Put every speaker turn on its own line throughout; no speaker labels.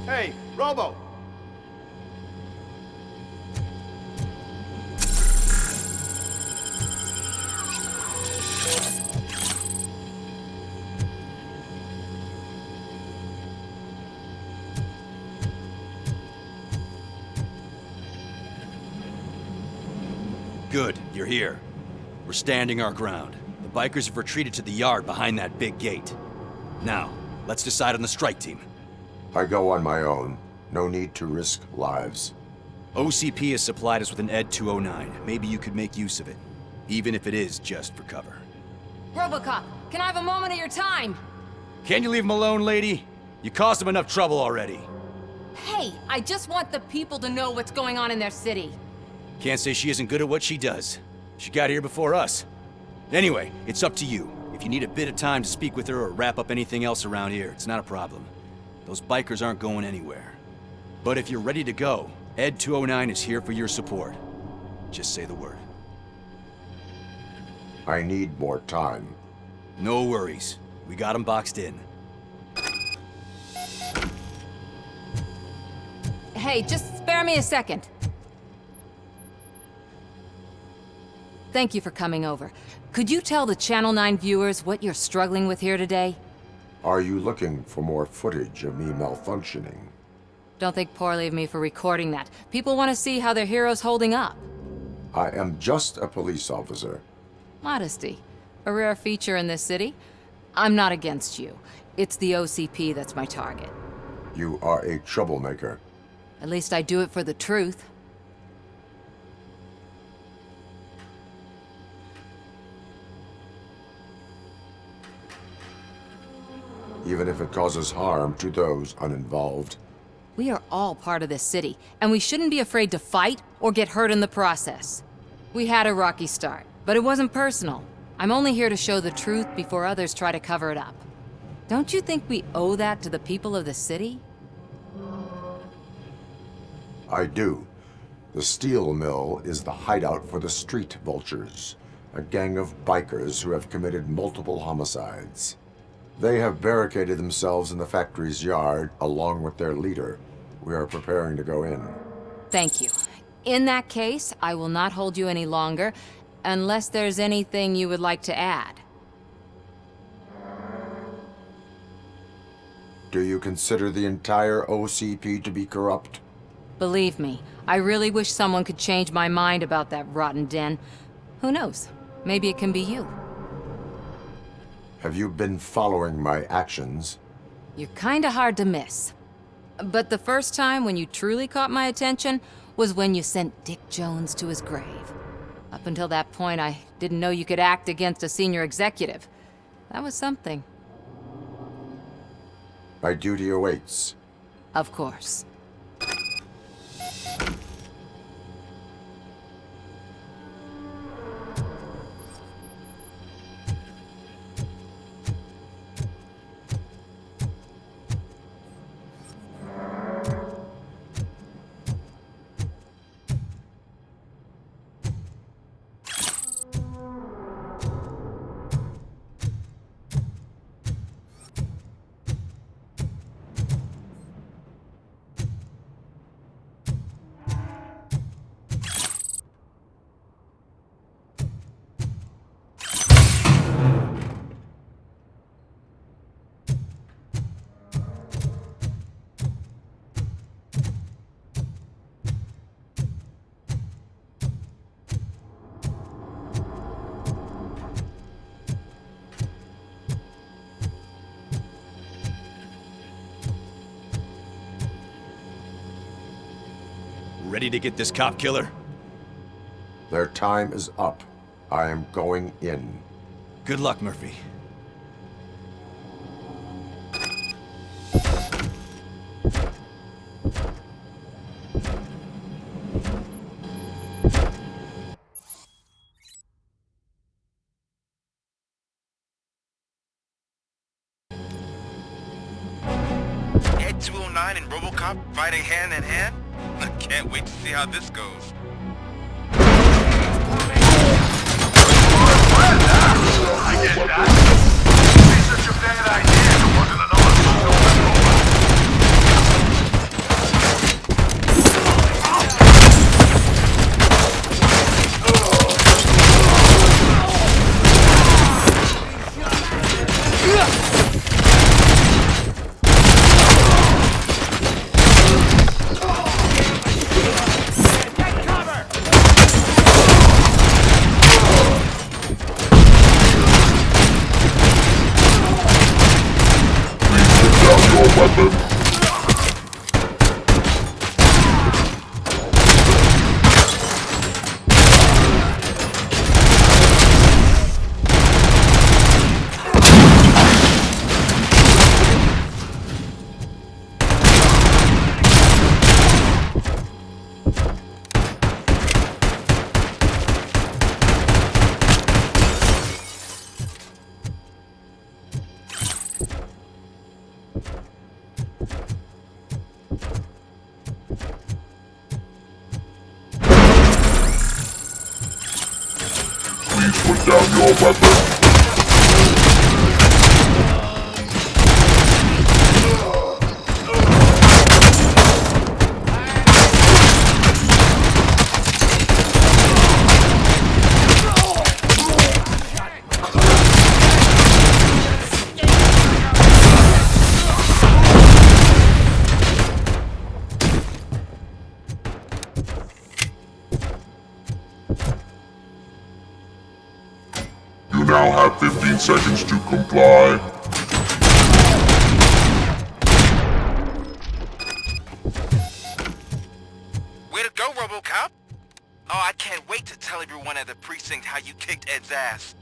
Hey, Robo!
Good, you're here. We're standing our ground. The bikers have retreated to the yard behind that big gate. Now, let's decide on the strike team.
I go on my own. No need to risk lives.
OCP has supplied us with an ED 209. Maybe you could make use of it, even if it is just for cover.
RoboCop, can I have a moment of your time?
Can you leave him alone, lady? You caused him enough trouble already.
Hey, I just want the people to know what's going on in their city.
Can't say she isn't good at what she does. She got here before us. Anyway, it's up to you. If you need a bit of time to speak with her or wrap up anything else around here, it's not a problem. Those bikers aren't going anywhere. But if you're ready to go, ED 209 is here for your support. Just say the word.
I need more time.
No worries. We got him boxed in.
Hey, just spare me a second. Thank you for coming over. Could you tell the Channel 9 viewers what you're struggling with here today?
Are you looking for more footage of me malfunctioning?
Don't think poorly of me for recording that. People want to see how their hero's holding up.
I am just a police officer.
Modesty. A rare feature in this city. I'm not against you. It's the OCP that's my target.
You are a troublemaker.
At least I do it for the truth.
Even if it causes harm to those uninvolved.
We are all part of this city, and we shouldn't be afraid to fight or get hurt in the process. We had a rocky start, but it wasn't personal. I'm only here to show the truth before others try to cover it up. Don't you think we owe that to the people of the city?
I do. The steel mill is the hideout for the street vultures, a gang of bikers who have committed multiple homicides. They have barricaded themselves in the factory's yard, along with their leader. We are preparing to go in.
Thank you. In that case, I will not hold you any longer, unless there's anything you would like to add.
Do you consider the entire OCP to be corrupt?
Believe me, I really wish someone could change my mind about that rotten den. Who knows? Maybe it can be you.
Have you been following my actions?
You're kinda hard to miss. But the first time when you truly caught my attention was when you sent Dick Jones to his grave. Up until that point, I didn't know you could act against a senior executive. That was something.
My duty awaits.
Of course.
Ready to get this cop killer?
Their time is up. I am going in.
Good luck, Murphy.
ED 209 and RoboCop fighting hand in hand? I can't wait to see how this goes.
I get that. It'd be such a bad idea to work on another
down your weapon. You now have 15 seconds to comply.
Way to go, RoboCop! Oh, I can't wait to tell everyone at the precinct how you kicked Ed's ass.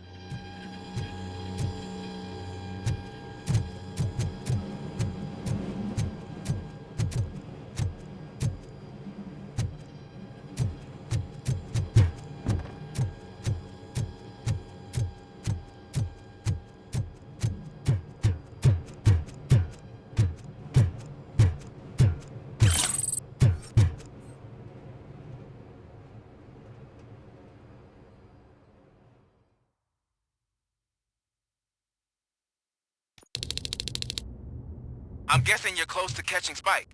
I'm guessing you're close to catching Spike.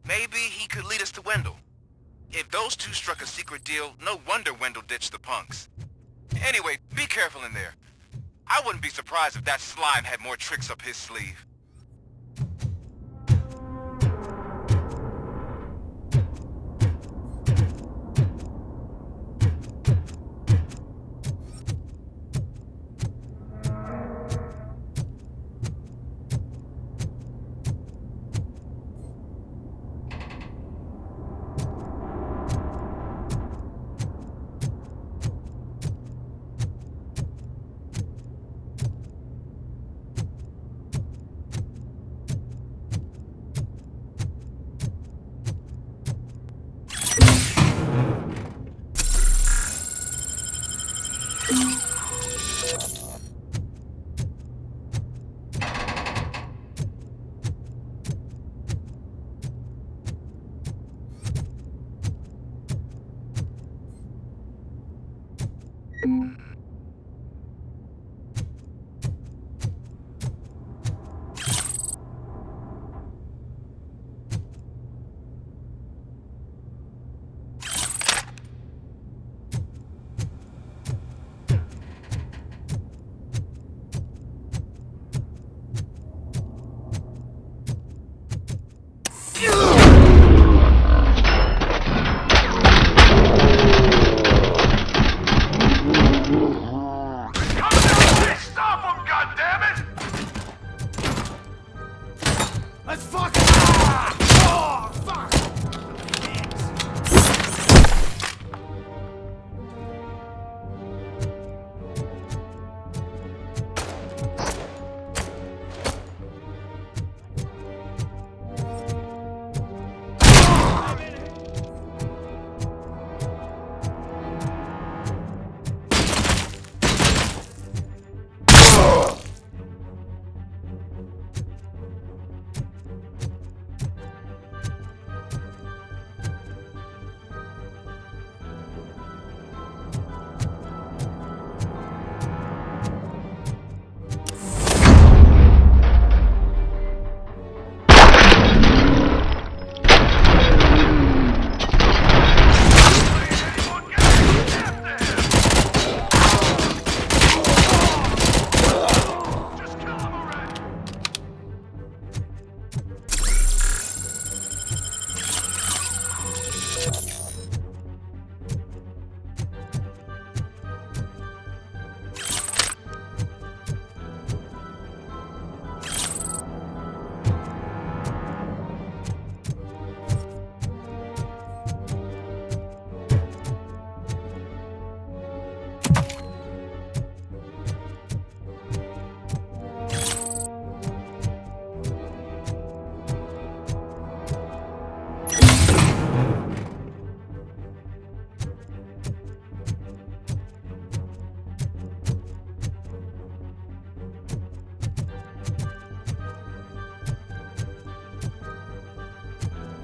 Maybe he could lead us to Wendell. If those two struck a secret deal, no wonder Wendell ditched the punks. Anyway, be careful in there. I wouldn't be surprised if that slime had more tricks up his sleeve.
Let's fuck it! Oh, fuck!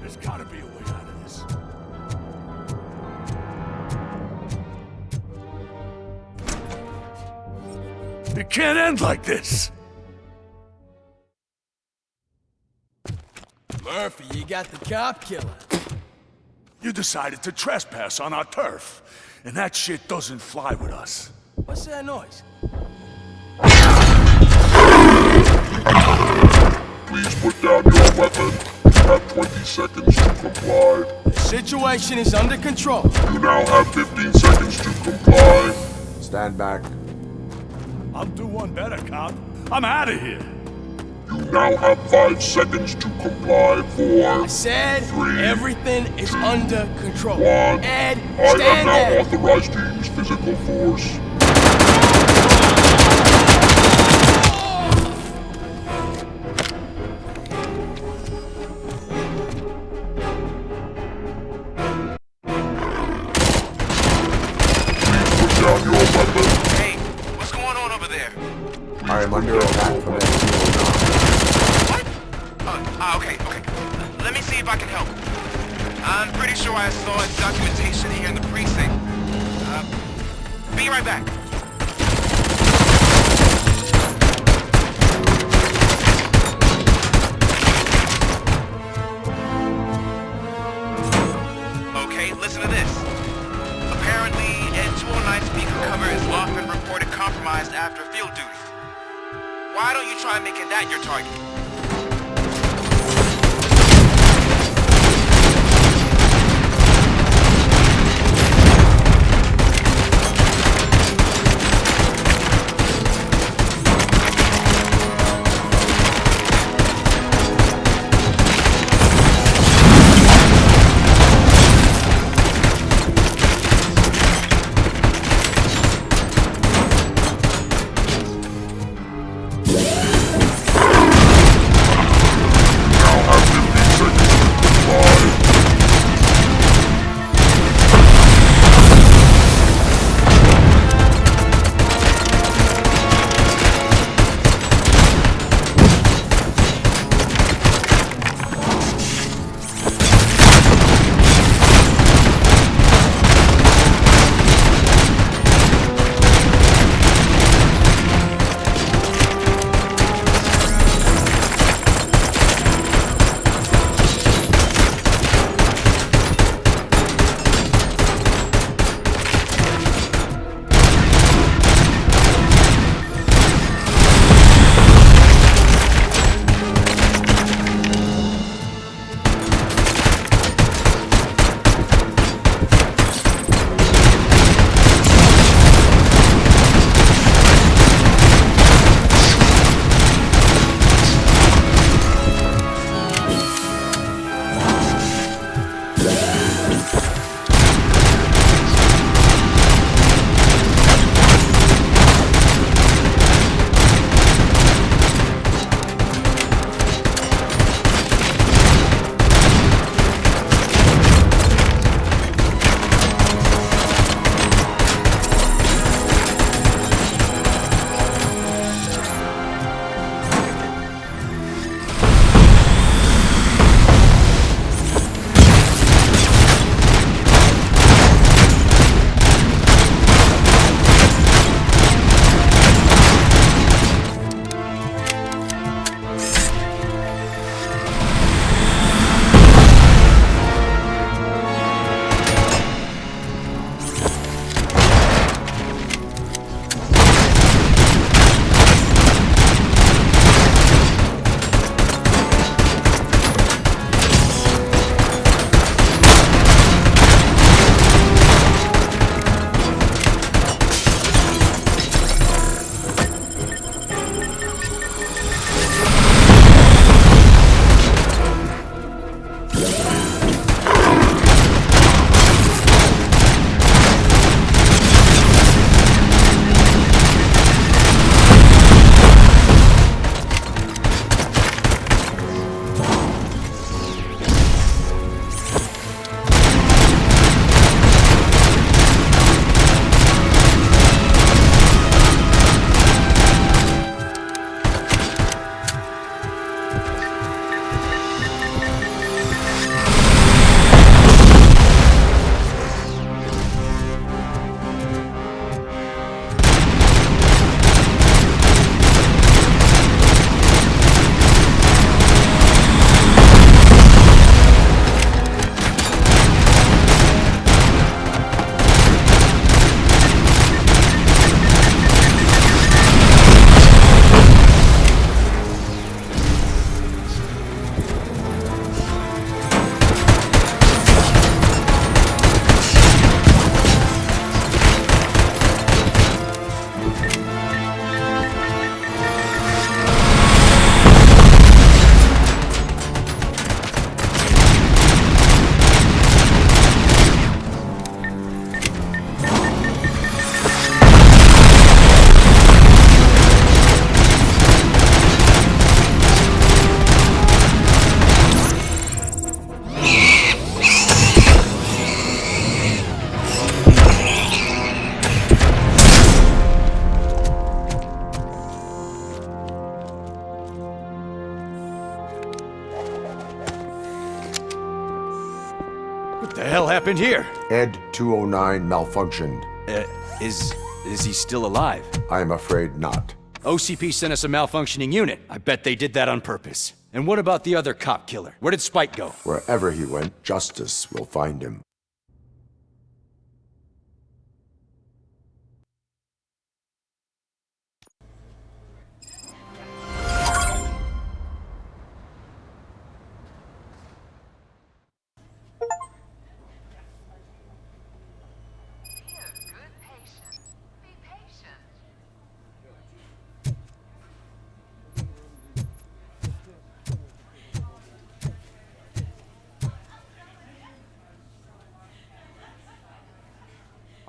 There's gotta be a way out of this. It can't end like this.
Murphy, you got the cop killer.
You decided to trespass on our turf, and that shit doesn't fly with us.
What's that noise?
Please put down your weapon. You have 20 seconds to comply.
The situation is under control.
You now have 15 seconds to comply.
Stand back.
I'll do one better, cop. I'm out of here.
You now have 5 seconds to comply. 4,
I said
3,
everything is under control.
1.
Ed,
I am
stand
now
there.
authorized to use physical force. Please put down your weapon.
Hey, what's going on over there?
I am under attack from STO9.
What? Okay. Let me see if I can help. I'm pretty sure I saw documentation here in the precinct. Be right back. Okay, listen to this. Apparently, Ed 209's speaker cover is off and reported compromised after field duty. Why don't you try making that your target?
What the hell happened here?
Ed 209 malfunctioned.
Is he still alive?
I'm afraid not.
OCP sent us a malfunctioning unit. I bet they did that on purpose. And what about the other cop killer? Where did Spike go?
Wherever he went, justice will find him.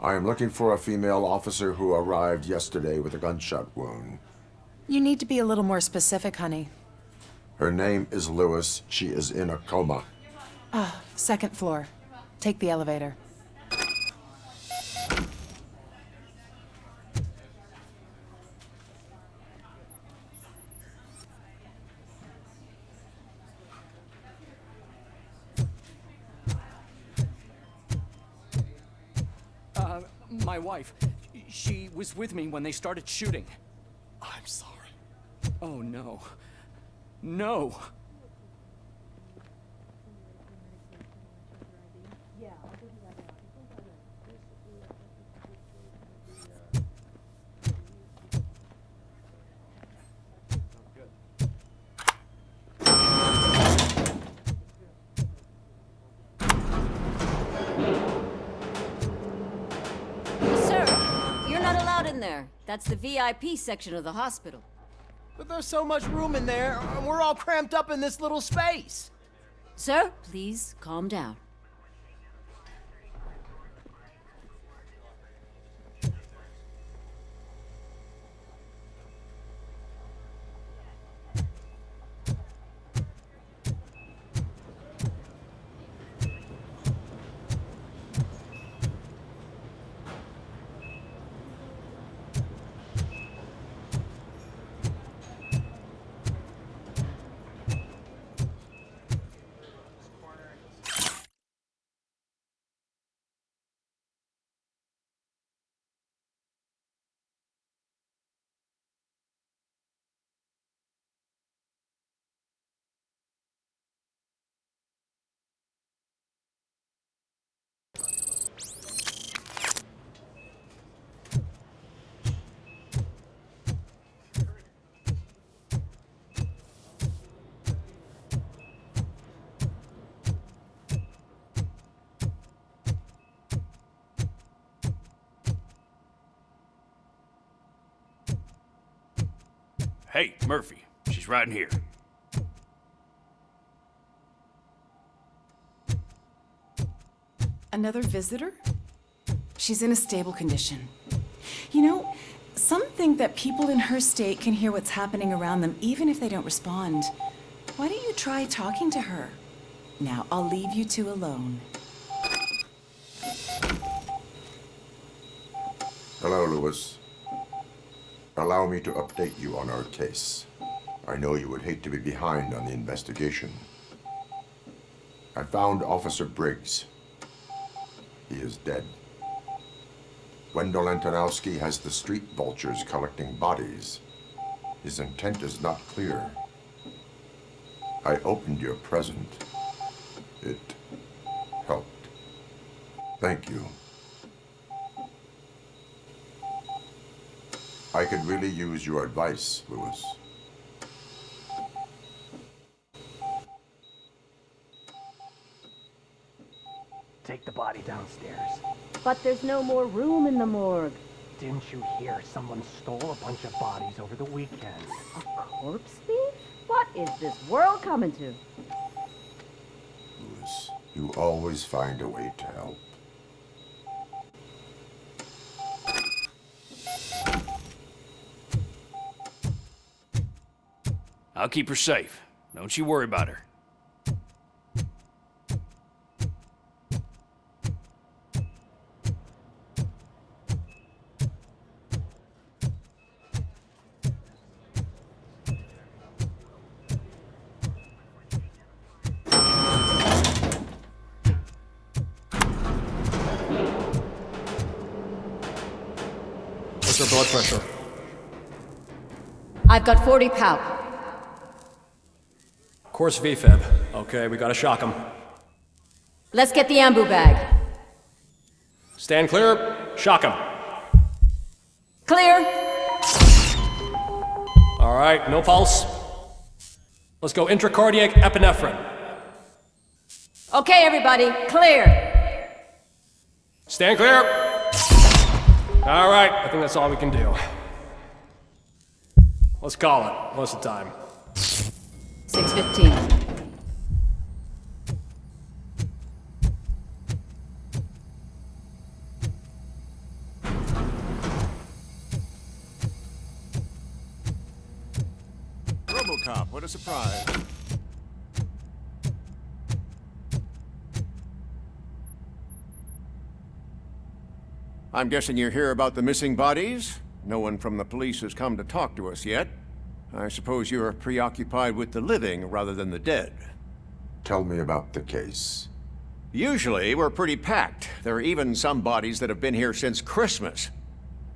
I am looking for a female officer who arrived yesterday with a gunshot wound.
You need to be a little more specific, honey.
Her name is Lewis. She is in a coma.
Second floor. Take the elevator.
My wife, she was with me when they started shooting.
I'm sorry.
Oh, no. No!
Sir, you're not allowed in there. That's the VIP section of the hospital.
But there's so much room in there, and we're all cramped up in this little space.
Sir, please calm down.
Hey, Murphy. She's right in here.
Another visitor? She's in a stable condition. You know, some think that people in her state can hear what's happening around them even if they don't respond. Why don't you try talking to her? Now, I'll leave you two alone.
Hello, Lewis. Allow me to update you on our case. I know you would hate to be behind on the investigation. I found Officer Briggs. He is dead. Wendell Antonowski has the street vultures collecting bodies. His intent is not clear. I opened your present. It helped. Thank you. I could really use your advice, Lewis.
Take the body downstairs.
But there's no more room in the morgue.
Didn't you hear someone stole a bunch of bodies over the weekend?
A corpse thief? What is this world coming to?
Lewis, you always find a way to help.
I'll keep her safe. Don't you worry about her.
her blood pressure?
I've got 40 pow.
Course VFib. Okay, we gotta shock him.
Let's get the ambu bag.
Stand clear, shock him.
Clear.
All right, no pulse. Let's go intracardiac epinephrine.
Okay, everybody, clear.
Stand clear. All right, I think that's all we can do. Let's call it. What's the time?
6:15.
RoboCop, what a surprise.
I'm guessing you're here about the missing bodies? No one from the police has come to talk to us yet. I suppose you're preoccupied with the living rather than the dead.
Tell me about the case.
Usually, we're pretty packed. There are even some bodies that have been here since Christmas.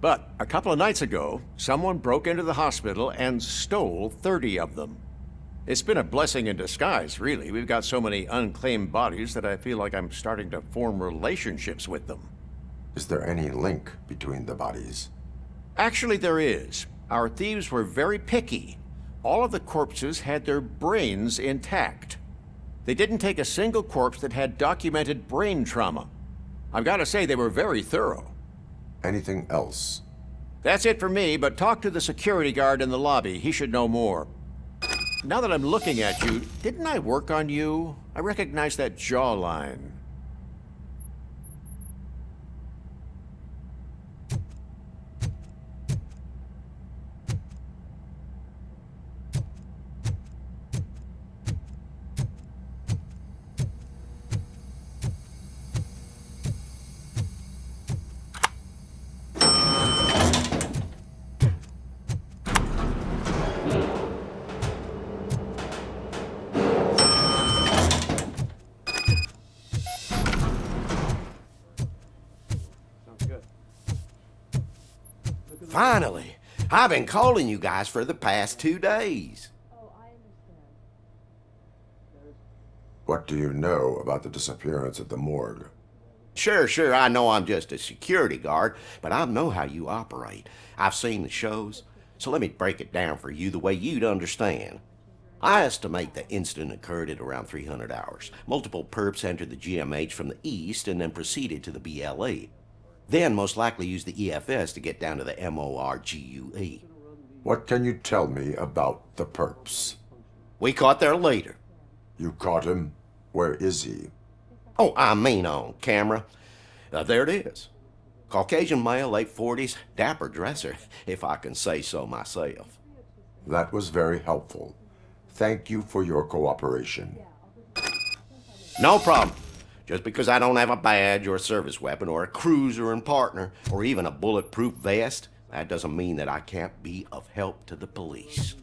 But a couple of nights ago, someone broke into the hospital and stole 30 of them. It's been a blessing in disguise, really. We've got so many unclaimed bodies that I feel like I'm starting to form relationships with them.
Is there any link between the bodies?
Actually, there is. Our thieves were very picky. All of the corpses had their brains intact. They didn't take a single corpse that had documented brain trauma. I've got to say, they were very thorough.
Anything else?
That's it for me, but talk to the security guard in the lobby. He should know more. Now that I'm looking at you, didn't I work on you? I recognize that jawline.
Finally! I've been calling you guys for the past 2 days.
What do you know about the disappearance at the morgue?
Sure, I know I'm just a security guard, but I know how you operate. I've seen the shows, so let me break it down for you the way you'd understand. I estimate the incident occurred at around 300 hours. Multiple perps entered the GMH from the east and then proceeded to the BLE. Then most likely used the EFS to get down to the MORGUE.
What can you tell me about the perps?
We caught their leader.
You caught him? Where is he?
Oh, I mean on camera. There it is. Caucasian male, late 40s, dapper dresser, if I can say so myself.
That was very helpful. Thank you for your cooperation.
No problem. Just because I don't have a badge or a service weapon or a cruiser and partner or even a bulletproof vest, that doesn't mean that I can't be of help to the police.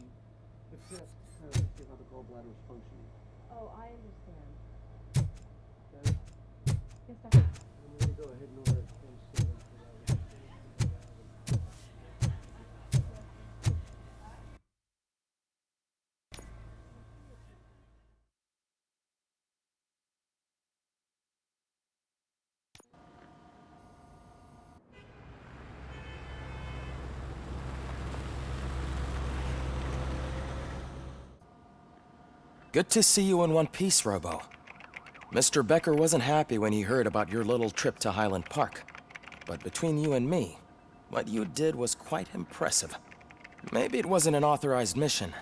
Good to see you in one piece, Robo. Mr. Becker wasn't happy when he heard about your little trip to Highland Park. But between you and me, what you did was quite impressive. Maybe it wasn't an authorized mission,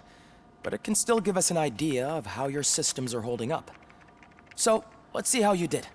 but it can still give us an idea of how your systems are holding up. So, let's see how you did.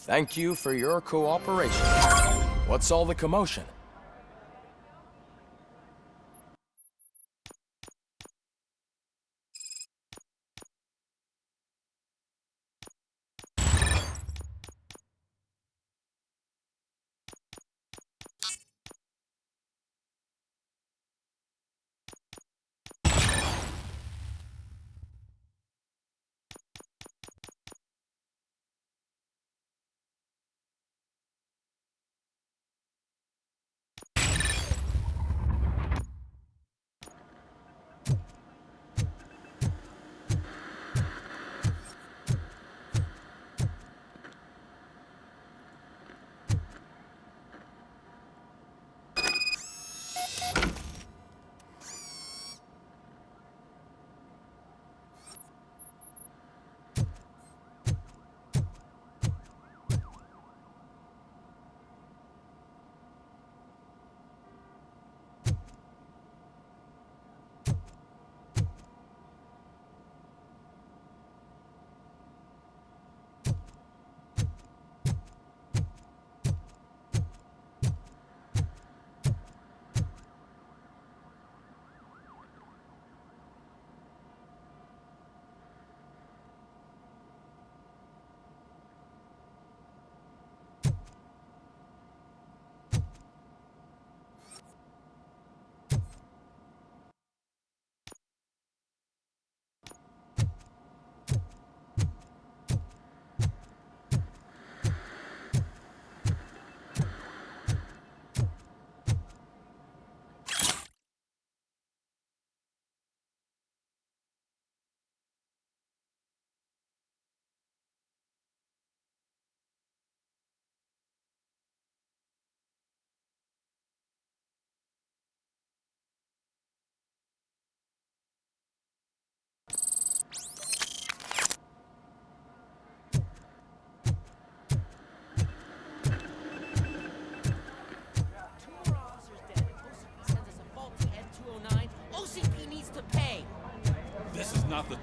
Thank you for your cooperation. What's all the commotion?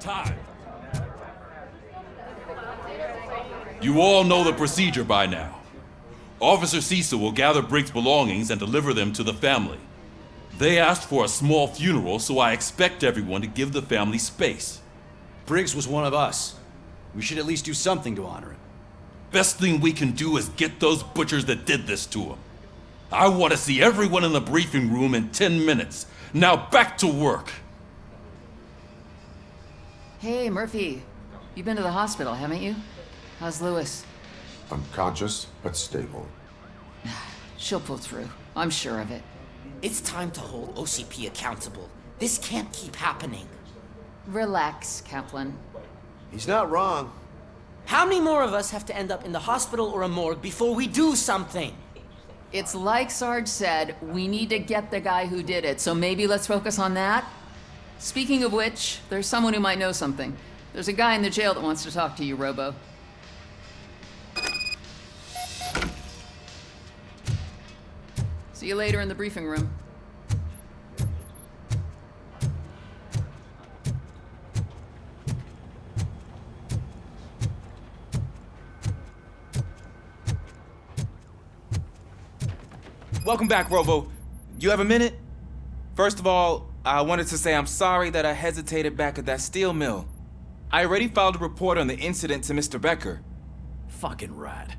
time. You all know the procedure by now. Officer Cecil will gather Briggs' belongings and deliver them to the family. They asked for a small funeral, so I expect everyone to give the family space.
Briggs was one of us. We should at least do something to honor him.
Best thing we can do is get those butchers that did this to him. I want to see everyone in the briefing room in 10 minutes. Now back to work.
Hey, Murphy. You've been to the hospital, haven't you? How's Lewis?
Unconscious, but stable.
She'll pull through. I'm sure of it.
It's time to hold OCP accountable. This can't keep happening.
Relax, Kaplan.
He's not wrong.
How many more of us have to end up in the hospital or a morgue before we do something?
It's like Sarge said, we need to get the guy who did it, so maybe let's focus on that? Speaking of which, there's someone who might know something. There's a guy in the jail that wants to talk to you, Robo. See you later in the briefing room.
Welcome back, Robo. You have a minute? First of all, I wanted to say I'm sorry that I hesitated back at that steel mill. I already filed a report on the incident to Mr. Becker.
Fucking rad.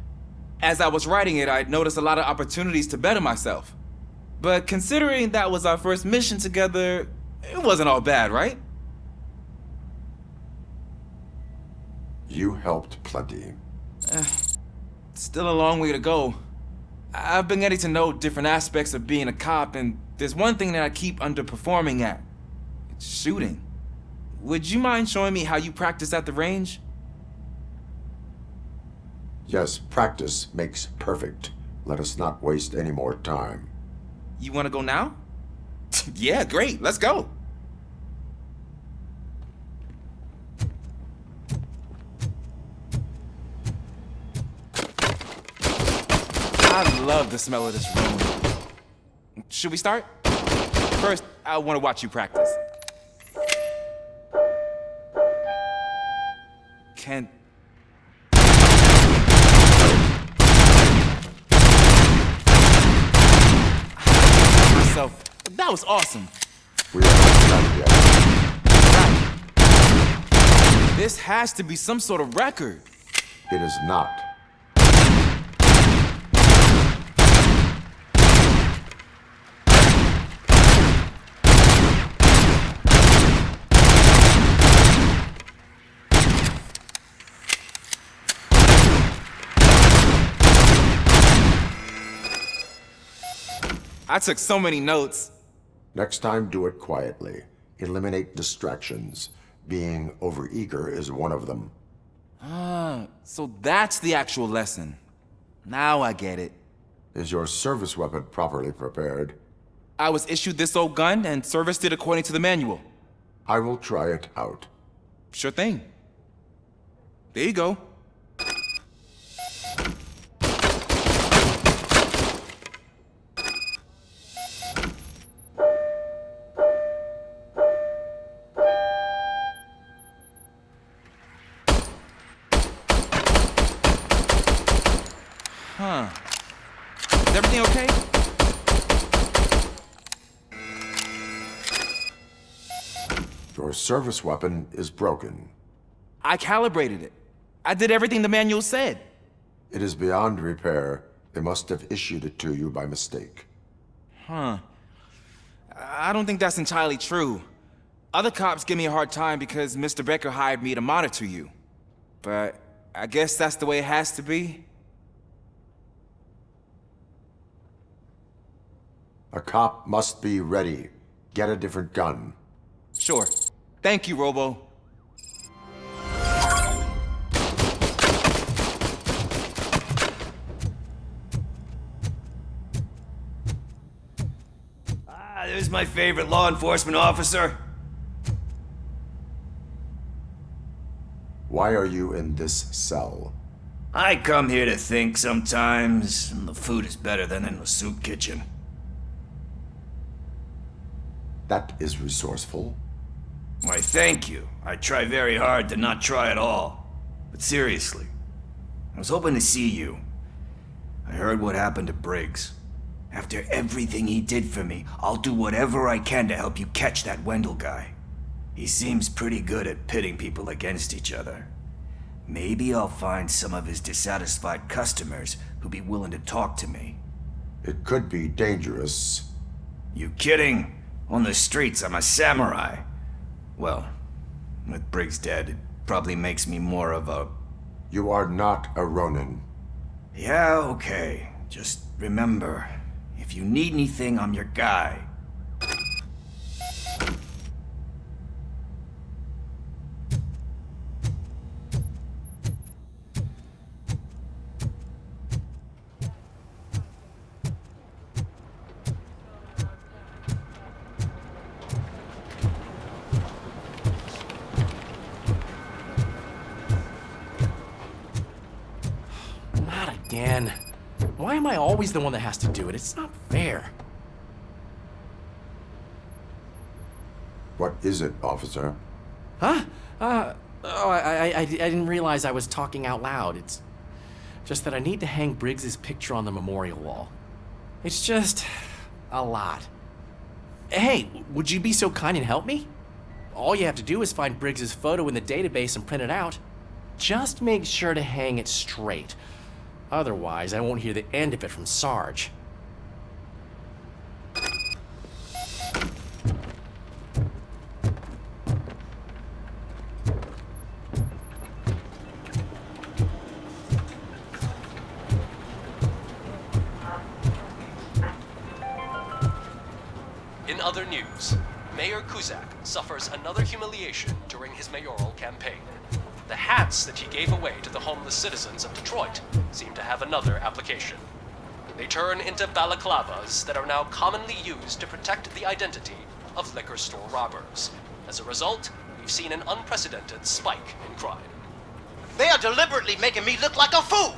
As I was writing it, I'd noticed a lot of opportunities to better myself. But considering that was our first mission together, it wasn't all bad, right?
You helped plenty.
Still a long way to go. I've been getting to know different aspects of being a cop, and there's one thing that I keep underperforming at. It's shooting. Would you mind showing me how you practice at the range?
Yes, practice makes perfect. Let us not waste any more time.
You want to go now? Yeah, great. Let's go. I love the smell of this room. Should we start? First, I want to watch you practice. Can... myself. That was awesome.
We haven't done yet.
This has to be some sort of record.
It is not.
I took so many notes.
Next time, do it quietly. Eliminate distractions. Being overeager is one of them.
Ah, so that's the actual lesson. Now I get it.
Is your service weapon properly prepared?
I was issued this old gun and serviced it according to the manual.
I will try it out.
Sure thing. There you go. Huh. Is everything okay?
Your service weapon is broken.
I calibrated it. I did everything the manual said.
It is beyond repair. They must have issued it to you by mistake.
Huh. I don't think that's entirely true. Other cops give me a hard time because Mr. Becker hired me to monitor you. But I guess that's the way it has to be.
A cop must be ready. Get a different gun.
Sure. Thank you, Robo.
There's my favorite law enforcement officer.
Why are you in this cell?
I come here to think sometimes, and the food is better than in the soup kitchen.
That is resourceful.
Why, thank you. I try very hard to not try at all. But seriously, I was hoping to see you. I heard what happened to Briggs. After everything he did for me, I'll do whatever I can to help you catch that Wendell guy. He seems pretty good at pitting people against each other. Maybe I'll find some of his dissatisfied customers who'll be willing to talk to me.
It could be dangerous.
You kidding? On the streets, I'm a samurai. Well, with Briggs dead, it probably makes me more of a...
You are not a Ronin.
Yeah, okay. Just remember, if you need anything, I'm your guy.
Again. Why am I always the one that has to do it? It's not fair.
What is it, officer?
Huh? I didn't realize I was talking out loud. It's just that I need to hang Briggs's picture on the memorial wall. It's just a lot. Hey, would you be so kind and help me? All you have to do is find Briggs's photo in the database and print it out. Just make sure to hang it straight. Otherwise, I won't hear the end of it from Sarge.
In other news, Mayor Kuzak suffers another humiliation during his mayoral campaign. The hats that he gave away to the homeless citizens of Detroit seem to have another application. They turn into balaclavas that are now commonly used to protect the identity of liquor store robbers. As a result, we've seen an unprecedented spike in crime.
They are deliberately making me look like a fool!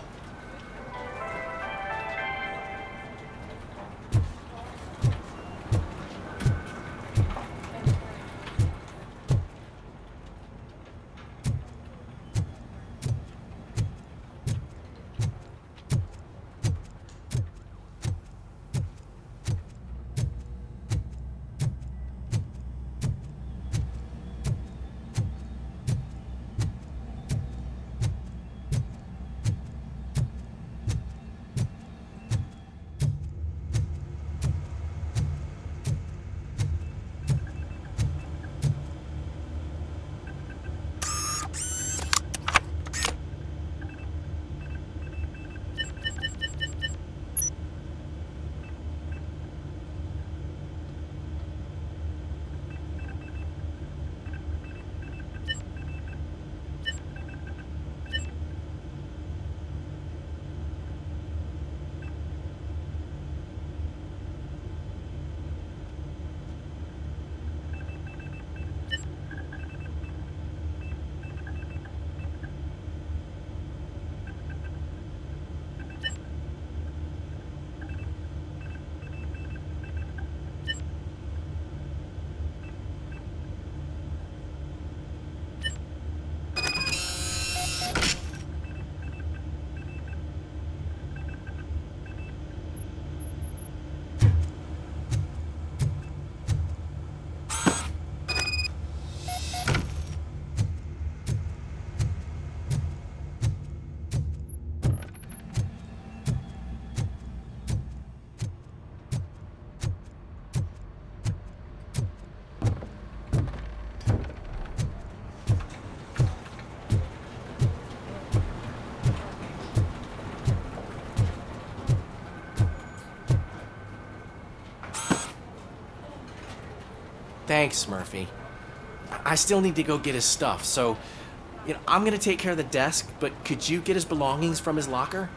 Thanks, Murphy. I still need to go get his stuff, so, I'm gonna take care of the desk, but could you get his belongings from his locker?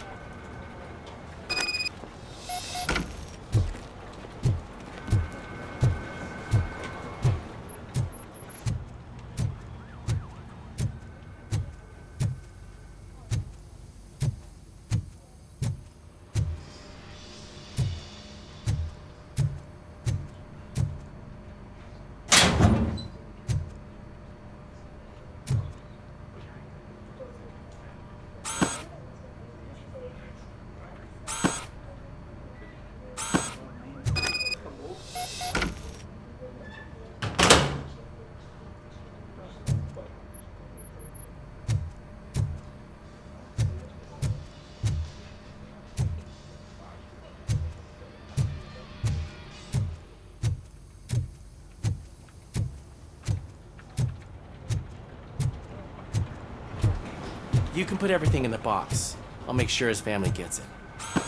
You can put everything in the box. I'll make sure his family gets it.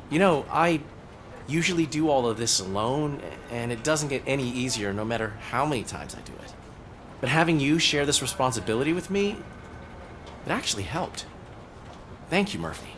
You know, I usually do all of this alone, and it doesn't get any easier no matter how many times I do it. But having you share this responsibility with me, it actually helped. Thank you, Murphy.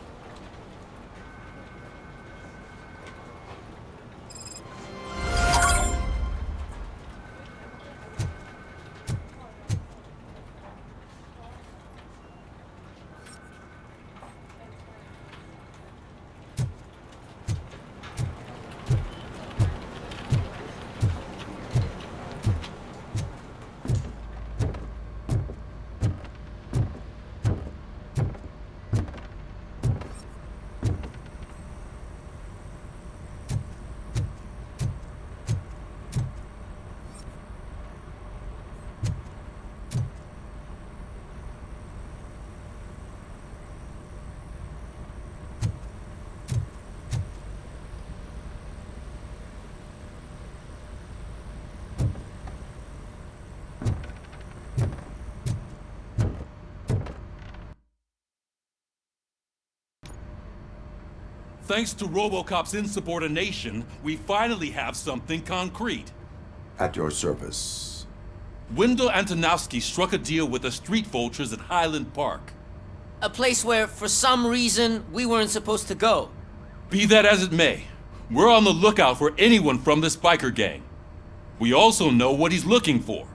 Thanks to RoboCop's insubordination, we finally have something concrete.
At your service.
Wendell Antonowski struck a deal with the street vultures at Highland Park.
A place where, for some reason, we weren't supposed to go.
Be that as it may, we're on the lookout for anyone from this biker gang. We also know what he's looking for.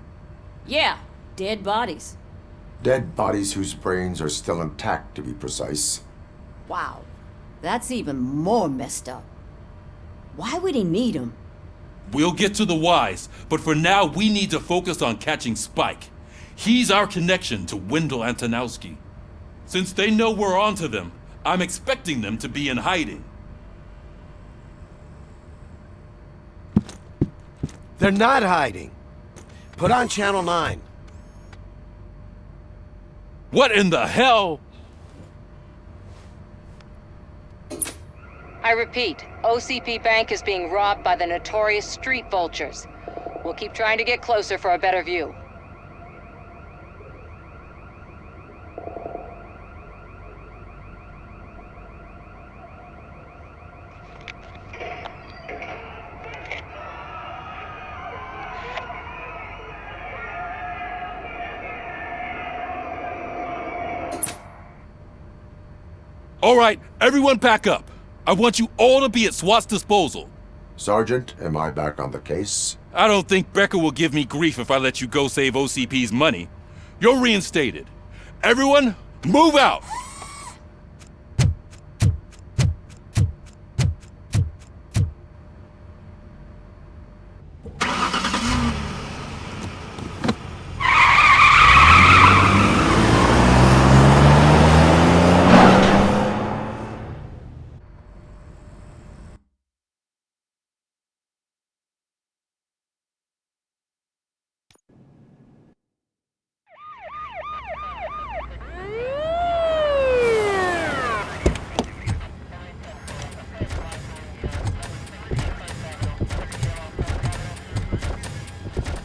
Yeah, dead bodies.
Dead bodies whose brains are still intact, to be precise.
Wow, that's even more messed up. Why would he need them?
We'll get to the whys, but for now we need to focus on catching Spike. He's our connection to Wendell Antonowski. Since they know we're onto them, I'm expecting them to be in hiding.
They're not hiding. Put on Channel 9.
What in the hell?
I repeat, OCP Bank is being robbed by the notorious street vultures. We'll keep trying to get closer for a better view.
All right, everyone pack up. I want you all to be at SWAT's disposal.
Sergeant, am I back on the case?
I don't think Becker will give me grief if I let you go save OCP's money. You're reinstated. Everyone, move out!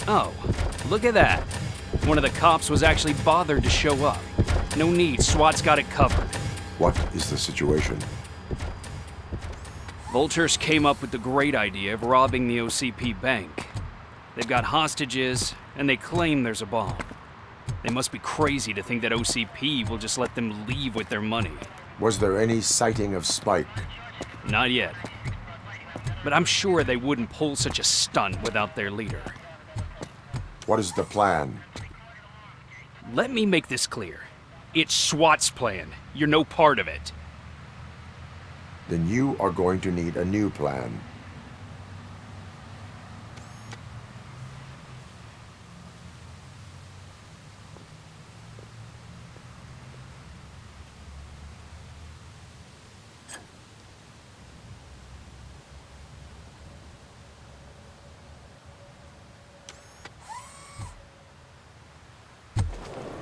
Oh, look at that. One of the cops was actually bothered to show up. No need, SWAT's got it covered.
What is the situation?
Vultures came up with the great idea of robbing the OCP bank. They've got hostages, and they claim there's a bomb. They must be crazy to think that OCP will just let them leave with their money.
Was there any sighting of Spike?
Not yet. But I'm sure they wouldn't pull such a stunt without their leader.
What is the plan?
Let me make this clear. It's SWAT's plan. You're no part of it.
Then you are going to need a new plan.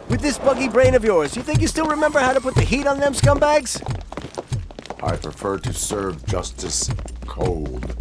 With this buggy brain of yours, you think you still remember how to put the heat on them scumbags?
I prefer to serve justice cold.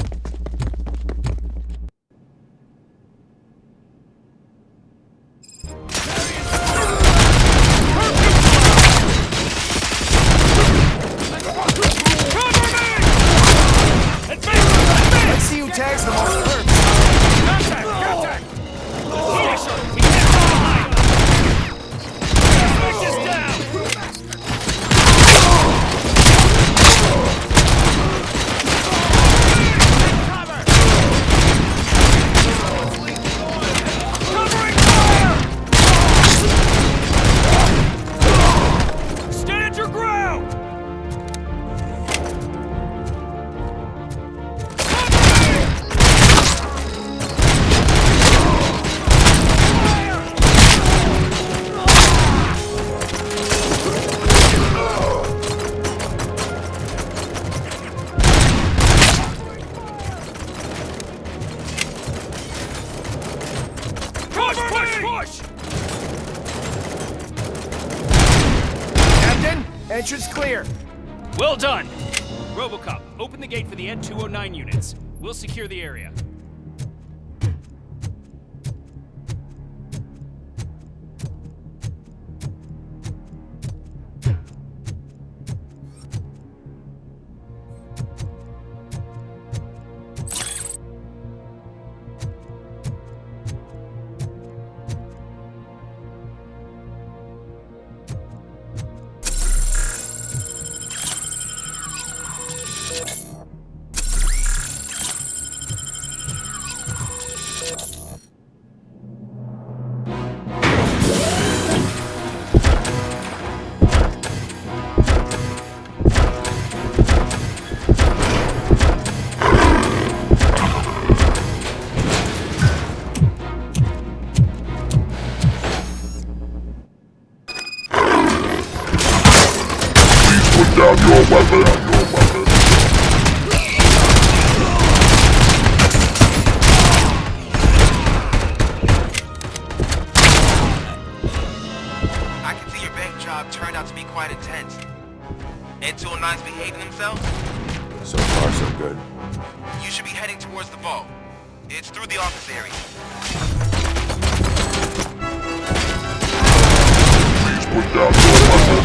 Entrance clear.
Well done! RoboCop, open the gate for the N209 units. We'll secure the area.
Put down your weapon.
I can see your bank job turned out to be quite intense. N209's behaving themselves?
So far, so good.
You should be heading towards the vault. It's through the office area.
Please put down your weapon.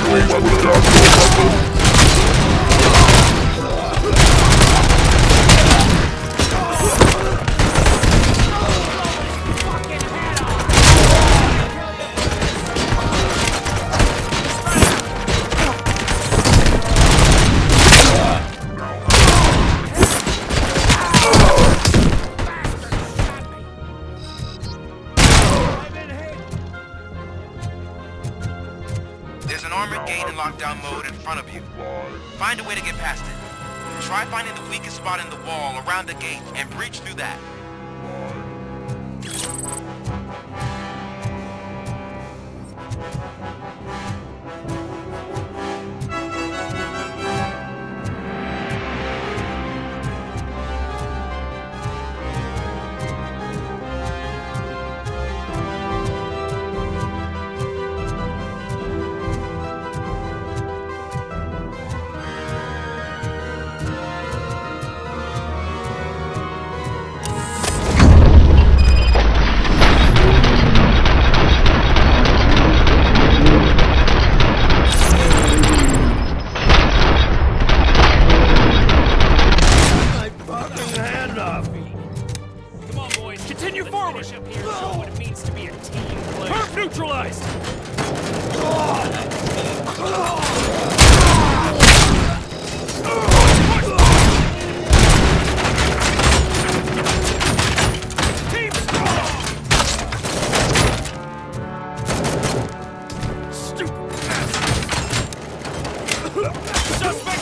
Please put down your weapon.
There's an armored gate in lockdown mode in front of you. Find a way to get past it. Try finding the weakest spot in the wall around the gate and breach through that.
Come on, boys. Continue forward. Finish up here and show what it means to be a team player. Turf neutralized! Team strong! Stupid suspect!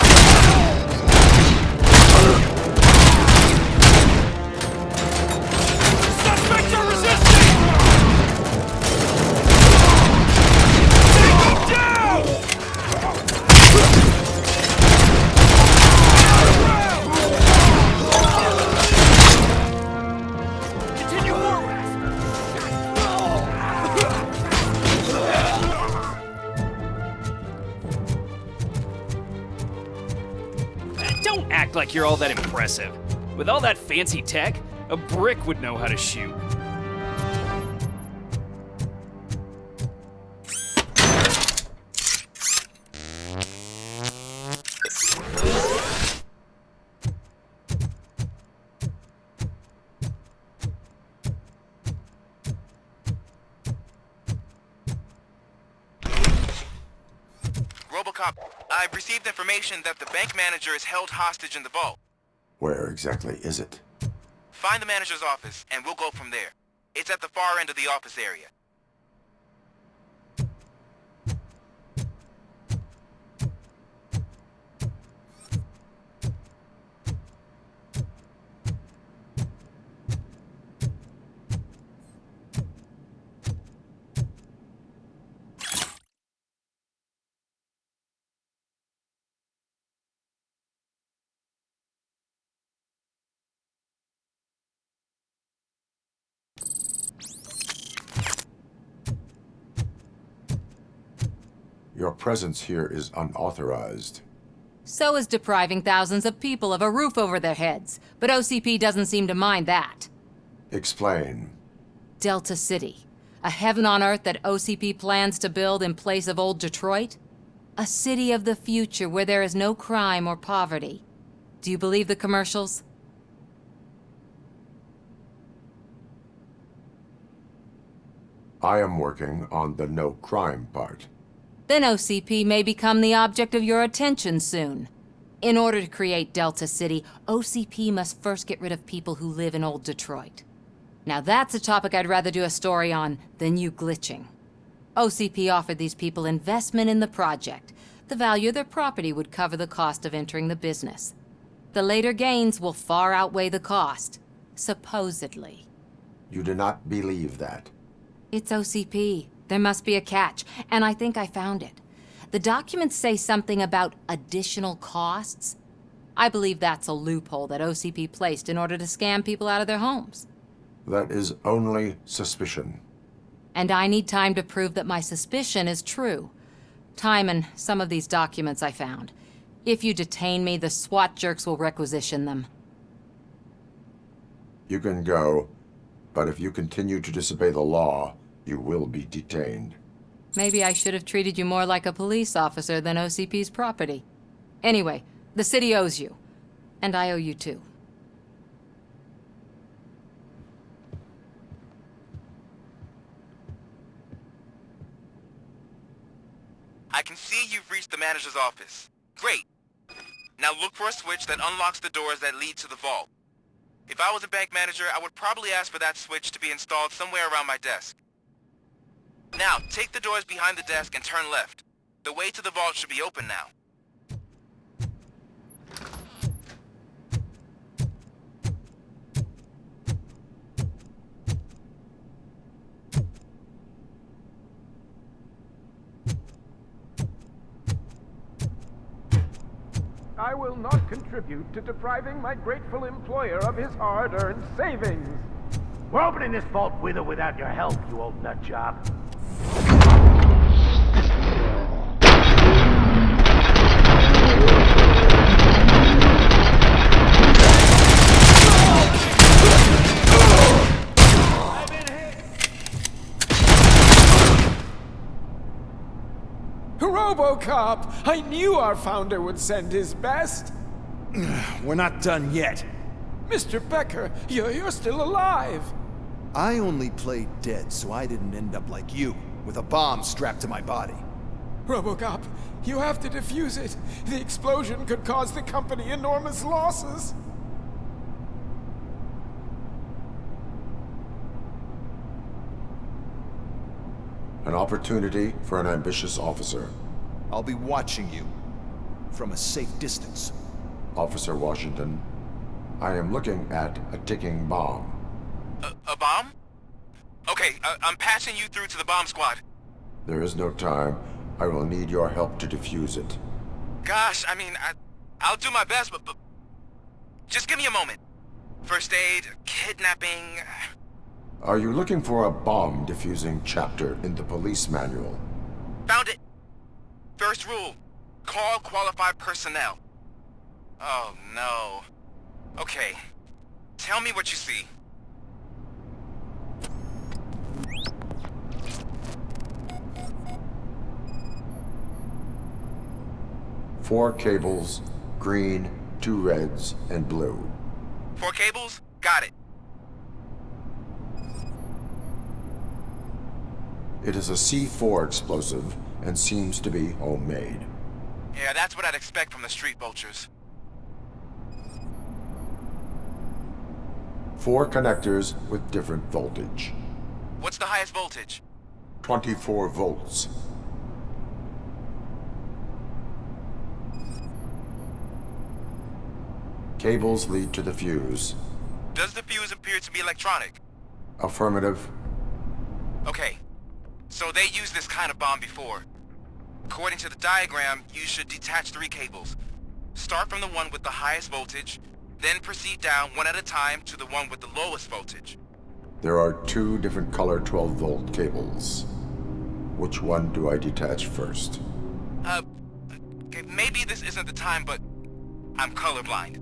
Suspects are resisting! Take them down! Continue forward! Don't act like you're all that impressive. With all that fancy tech, a brick would know how to shoot.
RoboCop, I've received information that the bank manager is held hostage in the vault.
Where exactly is it?
Find the manager's office, and we'll go from there. It's at the far end of the office area.
Your presence here is unauthorized.
So is depriving thousands of people of a roof over their heads, but OCP doesn't seem to mind that.
Explain.
Delta City, a heaven on earth that OCP plans to build in place of old Detroit? A city of the future where there is no crime or poverty. Do you believe the commercials?
I am working on the no crime part.
Then OCP may become the object of your attention soon. In order to create Delta City, OCP must first get rid of people who live in old Detroit. Now that's a topic I'd rather do a story on than you glitching. OCP offered these people investment in the project. The value of their property would cover the cost of entering the business. The later gains will far outweigh the cost, supposedly.
You do not believe that.
It's OCP. There must be a catch, and I think I found it. The documents say something about additional costs. I believe that's a loophole that OCP placed in order to scam people out of their homes.
That is only suspicion.
And I need time to prove that my suspicion is true. Time and some of these documents I found. If you detain me, the SWAT jerks will requisition them.
You can go, but if you continue to disobey the law, you will be detained.
Maybe I should have treated you more like a police officer than OCP's property. Anyway, the city owes you. And I owe you too.
I can see you've reached the manager's office. Great. Now look for a switch that unlocks the doors that lead to the vault. If I was a bank manager, I would probably ask for that switch to be installed somewhere around my desk. Now, take the doors behind the desk and turn left. The way to the vault should be open now.
I will not contribute to depriving my grateful employer of his hard-earned savings.
We're opening this vault with or without your help, you old nut job.
RoboCop! I knew our founder would send his best.
We're not done yet.
Mr. Becker, you're still alive.
I only played dead so I didn't end up like you, with a bomb strapped to my body.
RoboCop, you have to defuse it. The explosion could cause the company enormous losses.
An opportunity for an ambitious officer.
I'll be watching you from a safe distance.
Officer Washington, I am looking at a ticking bomb.
A bomb? Okay, I'm passing you through to the bomb squad.
There is no time. I will need your help to defuse it.
Gosh, I mean, I'll do my best, but just give me a moment. First aid, kidnapping...
Are you looking for a bomb defusing chapter in the police manual?
Found it! First rule, call qualified personnel. Oh no. Okay, tell me what you see.
Four cables, green, 2 reds, and blue.
4 cables? Got it.
It is a C4 explosive and seems to be homemade.
Yeah, that's what I'd expect from the street vultures.
4 connectors with different voltage.
What's the highest voltage?
24 volts. Cables lead to the fuse.
Does the fuse appear to be electronic?
Affirmative.
Okay, so they used this kind of bomb before. According to the diagram, you should detach 3 cables. Start from the one with the highest voltage, then proceed down one at a time to the one with the lowest voltage.
There are 2 different color 12-volt cables. Which one do I detach first?
Okay, maybe this isn't the time, but I'm colorblind.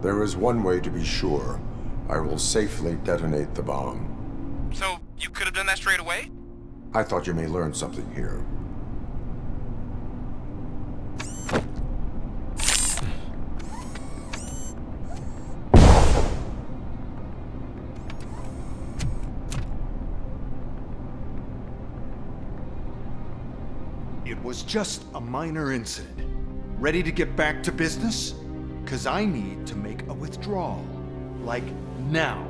There is one way to be sure. I will safely detonate the bomb.
So, you could have done that straight away?
I thought you may learn something here.
It was just a minor incident. Ready to get back to business? 'Cause I need to make a withdrawal. Like, now.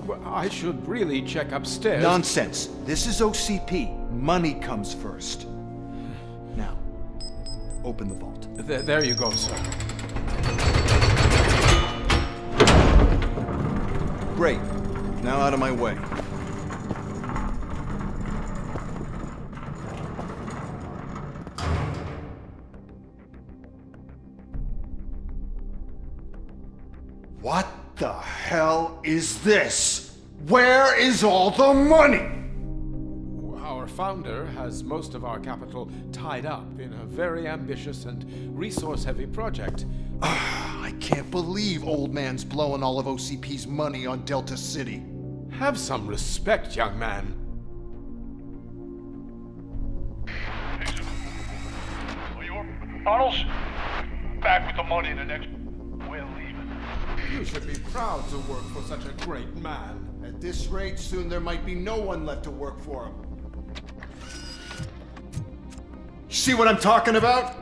Well, I should really check upstairs.
Nonsense. This is OCP. Money comes first. Now, open the vault.
There you go, sir.
Great. Now out of my way. What the hell is this? Where is all the money?
Our founder has most of our capital tied up in a very ambitious and resource-heavy project.
I can't believe old man's blowing all of OCP's money on Delta City.
Have some respect, young man.
Arnold's back with the money in the next. We're leaving.
You should be proud to work for such a great man.
At this rate, soon there might be no one left to work for him. See what I'm talking about?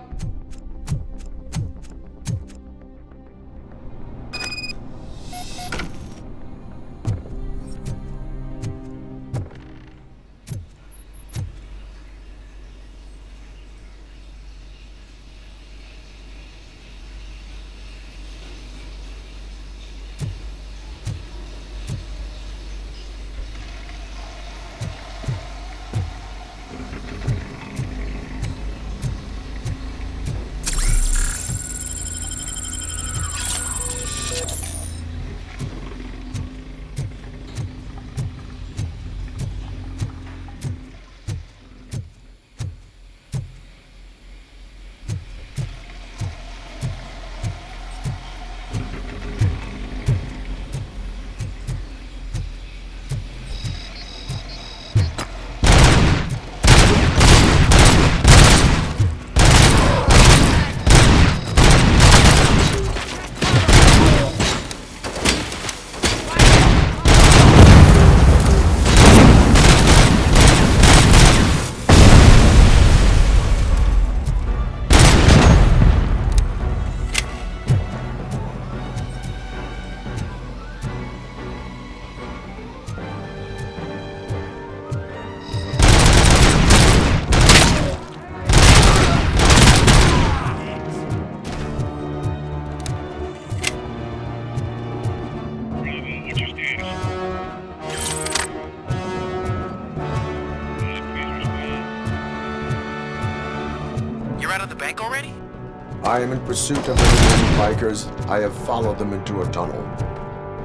I am in pursuit of the remaining bikers. I have followed them into a tunnel.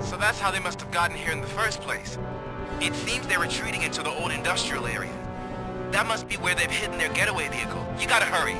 So that's how they must have gotten here in the first place. It seems they're retreating into the old industrial area. That must be where they've hidden their getaway vehicle. You gotta hurry.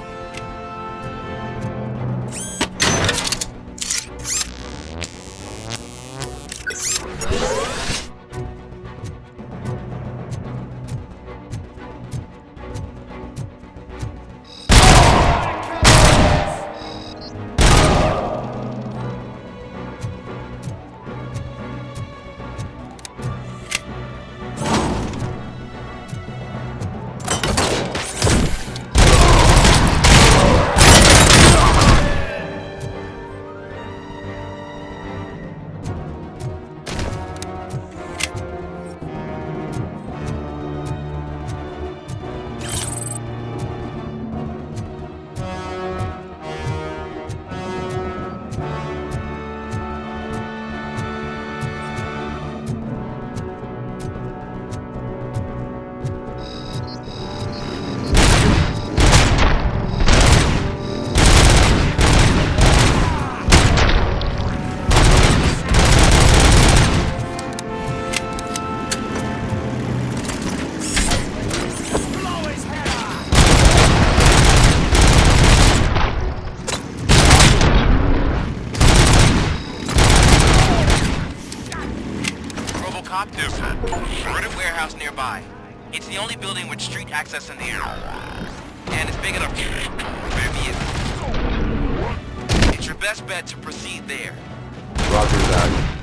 nearby. It's the only building with street access in the area. And it's big enough to very easy. It's your best bet to proceed there.
Roger that.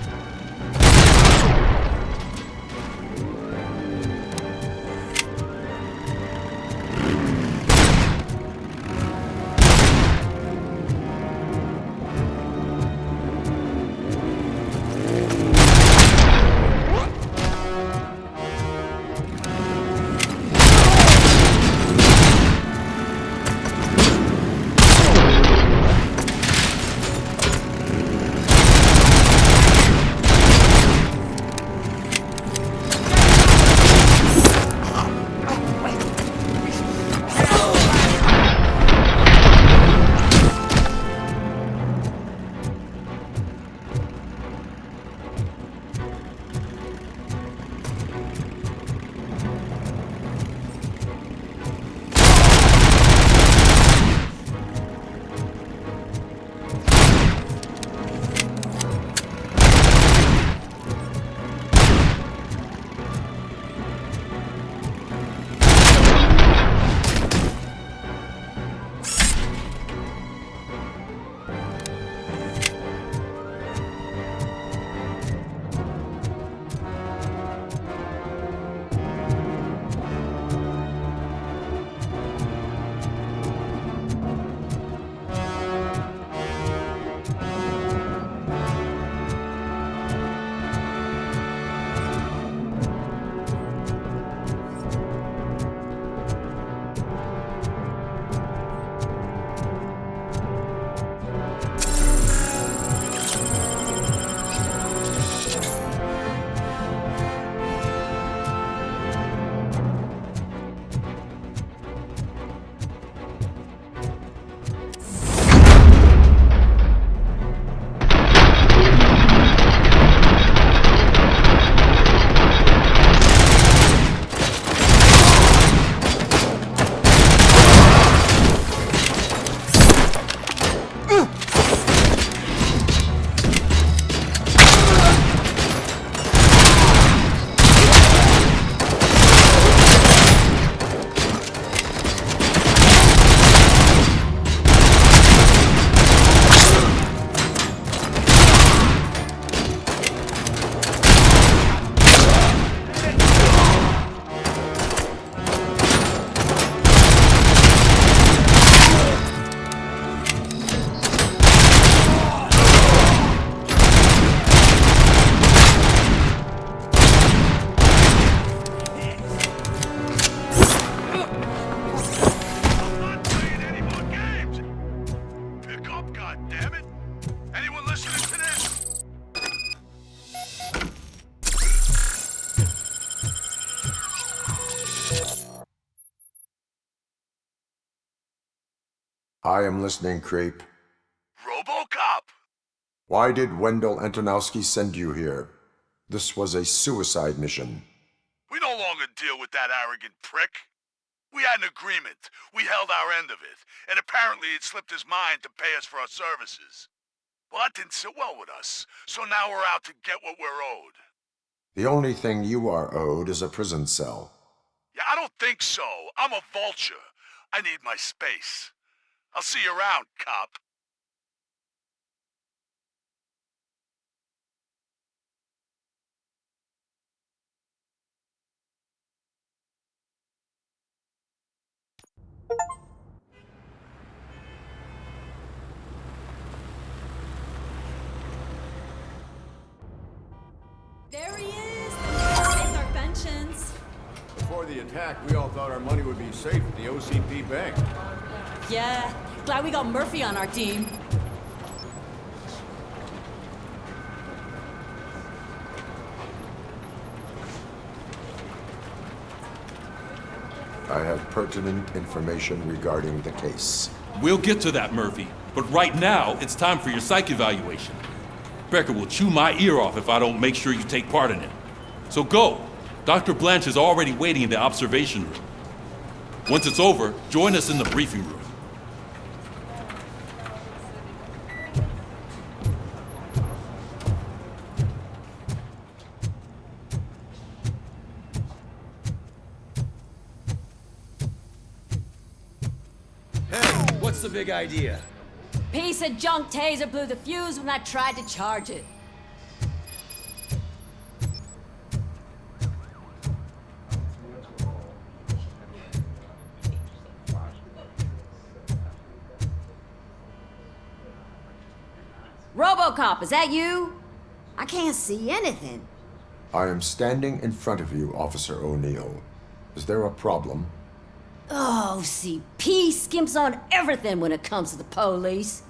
I am listening, Creep.
RoboCop!
Why did Wendell Antonowski send you here? This was a suicide mission.
We no longer deal with that arrogant prick. We had an agreement. We held our end of it, and apparently it slipped his mind to pay us for our services. Well, that didn't sit well with us, so now we're out to get what we're owed.
The only thing you are owed is a prison cell.
Yeah, I don't think so. I'm a vulture. I need my space. I'll see you around, cop.
There he is! It's our pensions.
Before the attack, we all thought our money would be safe at the OCP bank.
Yeah, glad we got Murphy on our team.
I have pertinent information regarding the case.
We'll get to that, Murphy. But right now, it's time for your psych evaluation. Becker will chew my ear off if I don't make sure you take part in it. So go. Dr. Blanche is already waiting in the observation room. Once it's over, join us in the briefing room.
What's the big idea?
Piece of junk taser blew the fuse when I tried to charge it. RoboCop, is that you? I can't see anything.
I am standing in front of you, Officer O'Neill. Is there a problem?
Oh, CP skimps on everything when it comes to the police.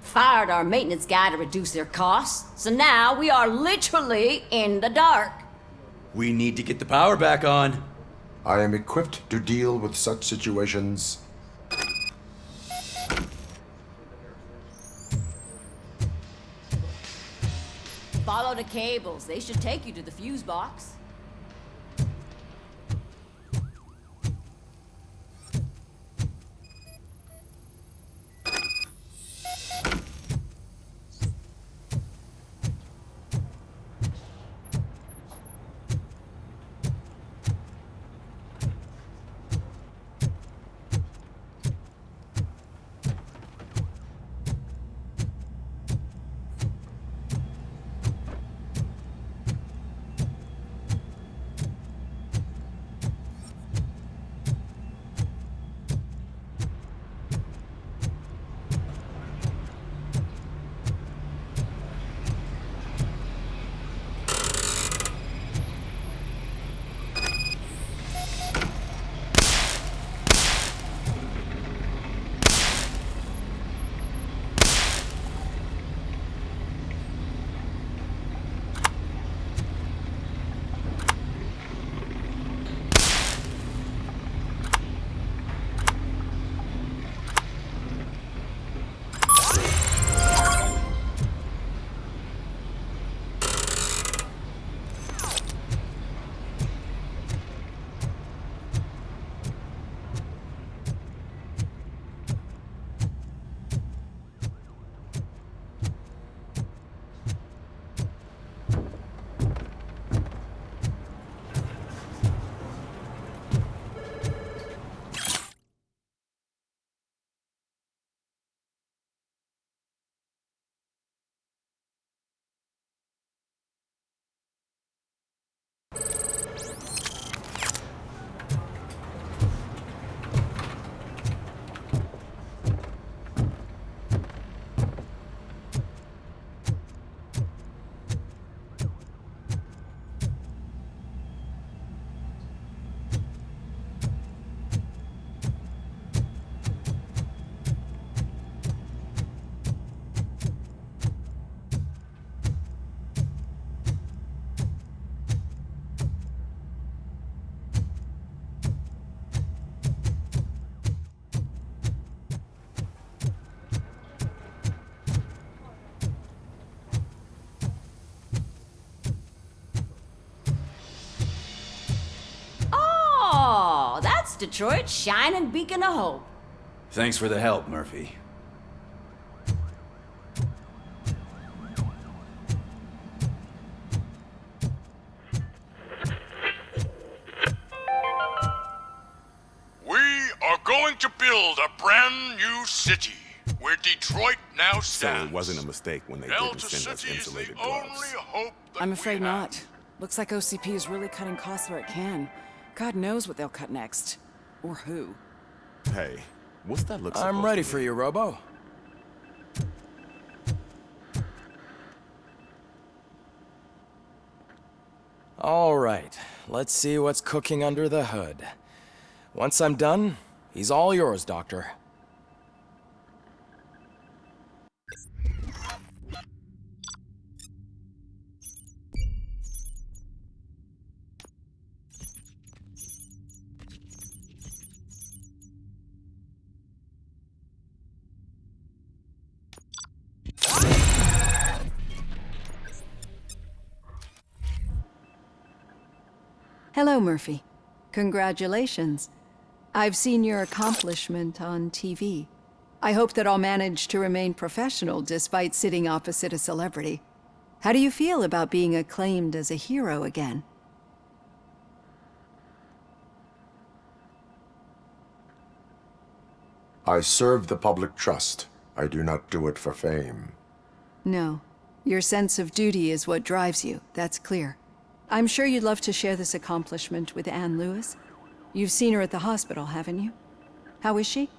Fired our maintenance guy to reduce their costs, so now we are literally in the dark.
We need to get the power back on.
I am equipped to deal with such situations.
Follow the cables. They should take you to the fuse box. Detroit's shining beacon of hope.
Thanks for the help, Murphy.
We are going to build a brand new city where Detroit now stands.
So it wasn't a mistake when they didn't send us insulated gloves.
I'm afraid not. Looks like OCP is really cutting costs where it can. God knows what they'll cut next. Or who.
Hey, what's that look?
I'm ready for you, Robo. All right, let's see what's cooking under the hood. Once I'm done, he's all yours, Doctor.
Hello, Murphy. Congratulations. I've seen your accomplishment on TV. I hope that I'll manage to remain professional despite sitting opposite a celebrity. How do you feel about being acclaimed as a hero again?
I serve the public trust. I do not do it for fame.
No. Your sense of duty is what drives you, that's clear. I'm sure you'd love to share this accomplishment with Anne Lewis. You've seen her at the hospital, haven't you? How is she?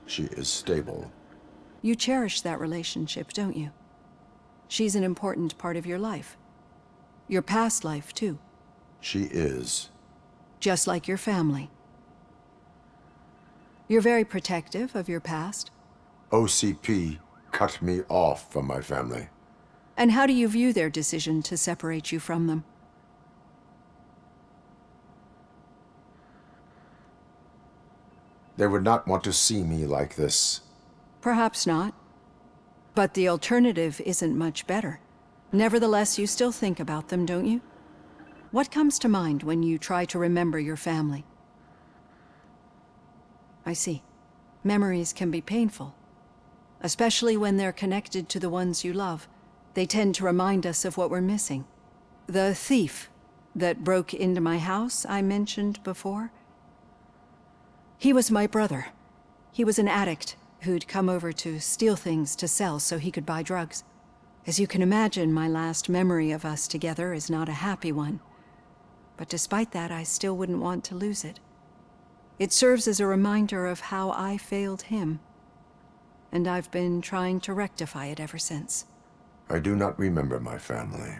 She is stable.
You cherish that relationship, don't you? She's an important part of your life. Your past life, too.
She is.
Just like your family. You're very protective of your past.
OCP cut me off from my family.
And how do you view their decision to separate you from them?
They would not want to see me like this.
Perhaps not. But the alternative isn't much better. Nevertheless, you still think about them, don't you? What comes to mind when you try to remember your family? I see. Memories can be painful. Especially when they're connected to the ones you love. They tend to remind us of what we're missing. The thief that broke into my house I mentioned before? He was my brother. He was an addict who'd come over to steal things to sell so he could buy drugs. As you can imagine, my last memory of us together is not a happy one. But despite that, I still wouldn't want to lose it. It serves as a reminder of how I failed him. And I've been trying to rectify it ever since.
I do not remember my family.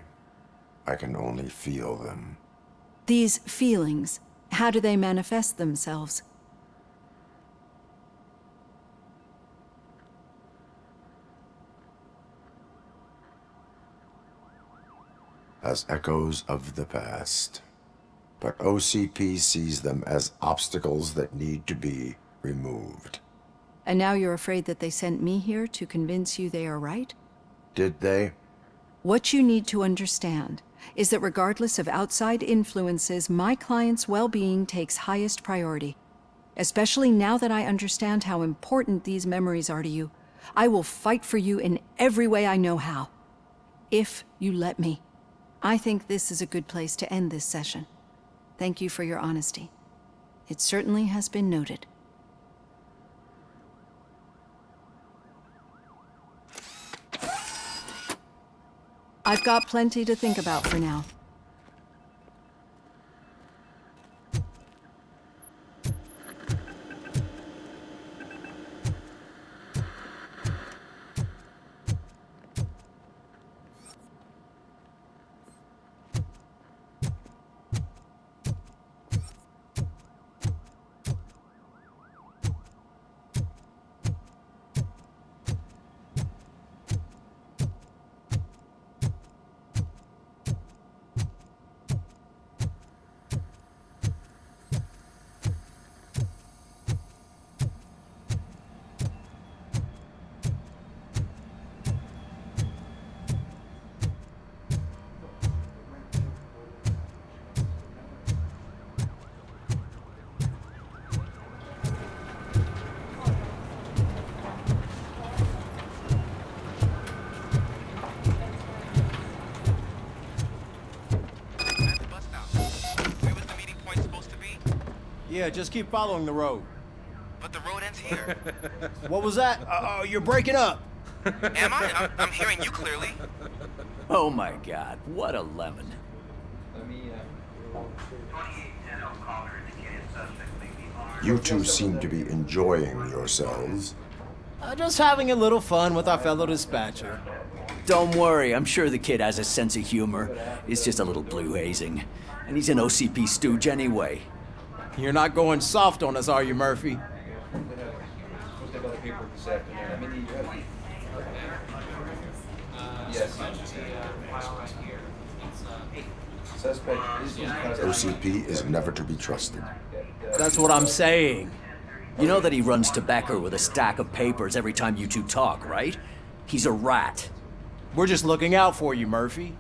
I can only feel them.
These feelings, how do they manifest themselves?
As echoes of the past. But OCP sees them as obstacles that need to be removed.
And now you're afraid that they sent me here to convince you they are right?
Did they?
What you need to understand is that regardless of outside influences, my client's well-being takes highest priority. Especially now that I understand how important these memories are to you, I will fight for you in every way I know how. If you let me. I think this is a good place to end this session. Thank you for your honesty. It certainly has been noted. I've got plenty to think about for now.
Yeah, just keep following the road.
But the road ends here.
What was that? Oh, you're breaking up.
Am I? I'm hearing you clearly.
Oh my god, what a lemon.
You two seem to be enjoying yourselves.
Just having a little fun with our fellow dispatcher.
Don't worry, I'm sure the kid has a sense of humor. It's just a little blue hazing. And he's an OCP stooge anyway.
You're not going soft on us, are you, Murphy?
OCP is never to be trusted.
That's what I'm saying.
You know that he runs to Becker with a stack of papers every time you two talk, right? He's a rat.
We're just looking out for you, Murphy.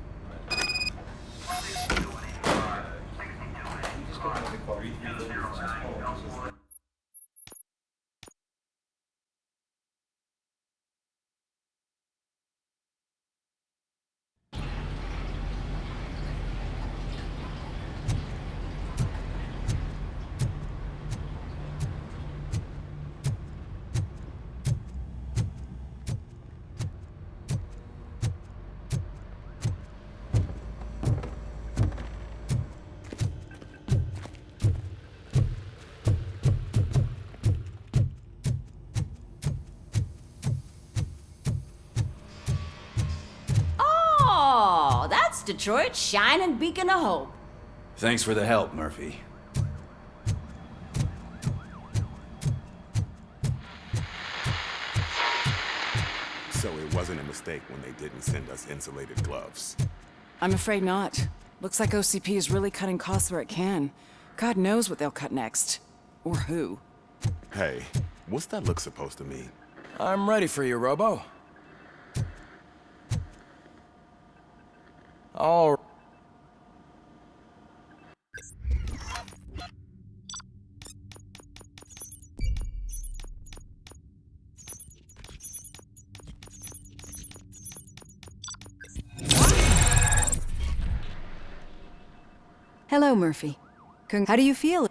Detroit's shining beacon of hope.
Thanks for the help, Murphy.
So it wasn't a mistake when they didn't send us insulated gloves.
I'm afraid not. Looks like OCP is really cutting costs where it can. God knows what they'll cut next. Or who.
Hey, what's that look supposed to mean?
I'm ready for you, Robo. All right.
Hello, Murphy. How do you feel?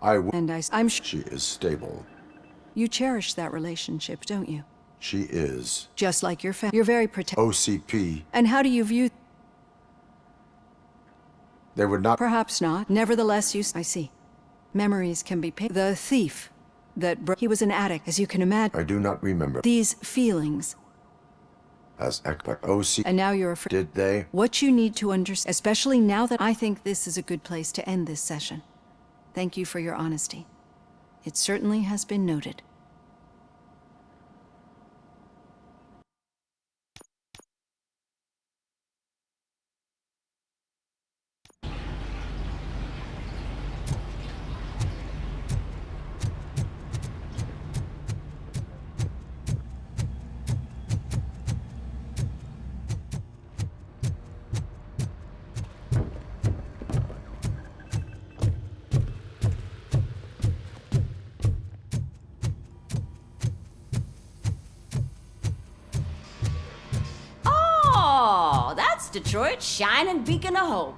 I'm sure
she is stable.
You cherish that relationship, don't you?
She is.
Just like your family. You're very protective.
OCP.
And how do you view...
They would not...
Perhaps not. Nevertheless, I see. Memories can be paid. The thief that he was an addict, as you can imagine.
I do not remember.
These feelings.
As OC.
And now you're afraid.
Did they?
What you need to understand, especially now that I think this is a good place to end this session. Thank you for your honesty. It certainly has been noted.
Oh, that's Detroit's shining beacon of hope.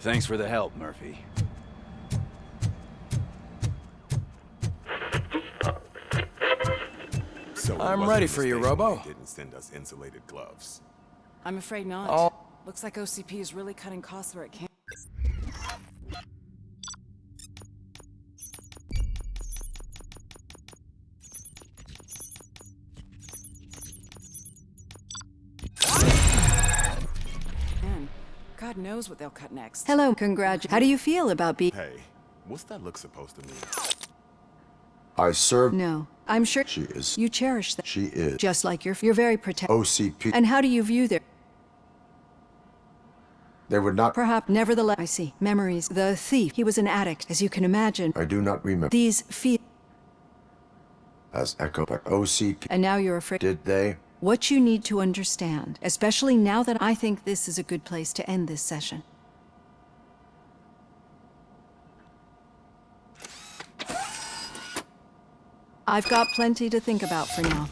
Thanks for the help, Murphy.
So
I'm ready for you, Robo.
They didn't send us insulated gloves.
I'm afraid not.
Oh.
Looks like OCP is really cutting costs where it can. Man, God knows what they'll cut next.
Hello, How do you feel about being...
Hey, what's that look supposed to mean?
I served...
No, I'm sure...
She is.
You cherish that.
She is.
Just like you're very protective.
OCP.
And how do you view their...
They would not...
Perhaps, nevertheless, I see. Memories. The thief. He was an addict, as you can imagine.
I do not remember.
These
As echoed by OCP.
And now you're afraid...
Did they?
What you need to understand, especially now that I think this is a good place to end this session. I've got plenty to think about for now.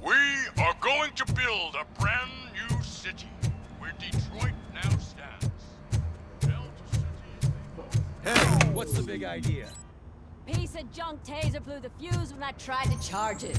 We are going to build a brand new city where Detroit now stands.
Hey, what's the big idea?
Piece of junk taser blew the fuse when I tried to charge it.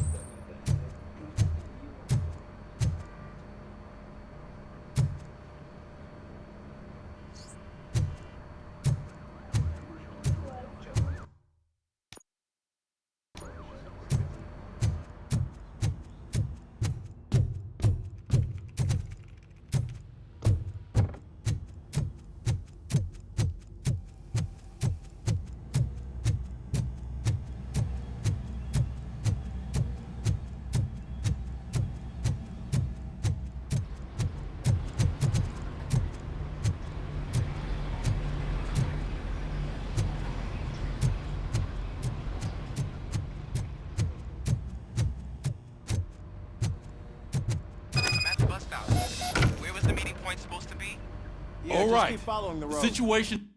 All right.
Keep following the
The
road.
situation.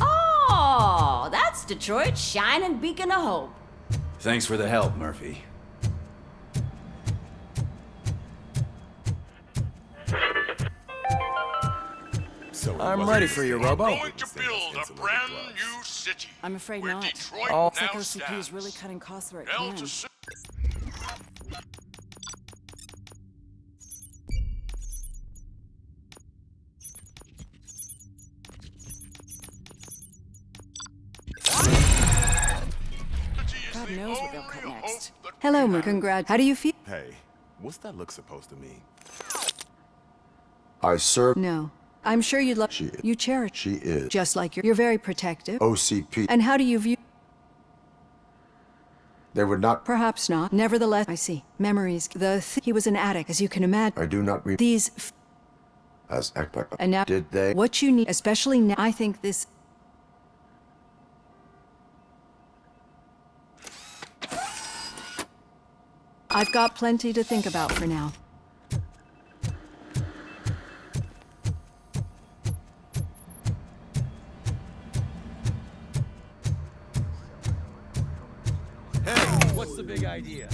Oh, that's Detroit's shining beacon of hope.
Thanks for the help, Murphy.
I'm ready for you, Robo.
Going to build a brand new city.
I'm afraid
where
not.
Detroit
Looks like
now
OCP is really
stands.
cutting costs where it
Held
can.
to
God knows what they'll cut next.
Hello, Congrats. How do you feel?
Hey, what's that look supposed to mean?
I serve.
No. I'm sure you'd love.
She is.
You cherish.
She is.
Just like you're very protective.
OCP.
And how do you view?
They would not.
Perhaps not. Nevertheless, I see. Memories. He was an addict, as you can imagine.
I do not.
These.
As Ekpak.
And now.
Did they?
What you need, especially now. I think this. I've got plenty to think about for now.
Hey, what's the big idea?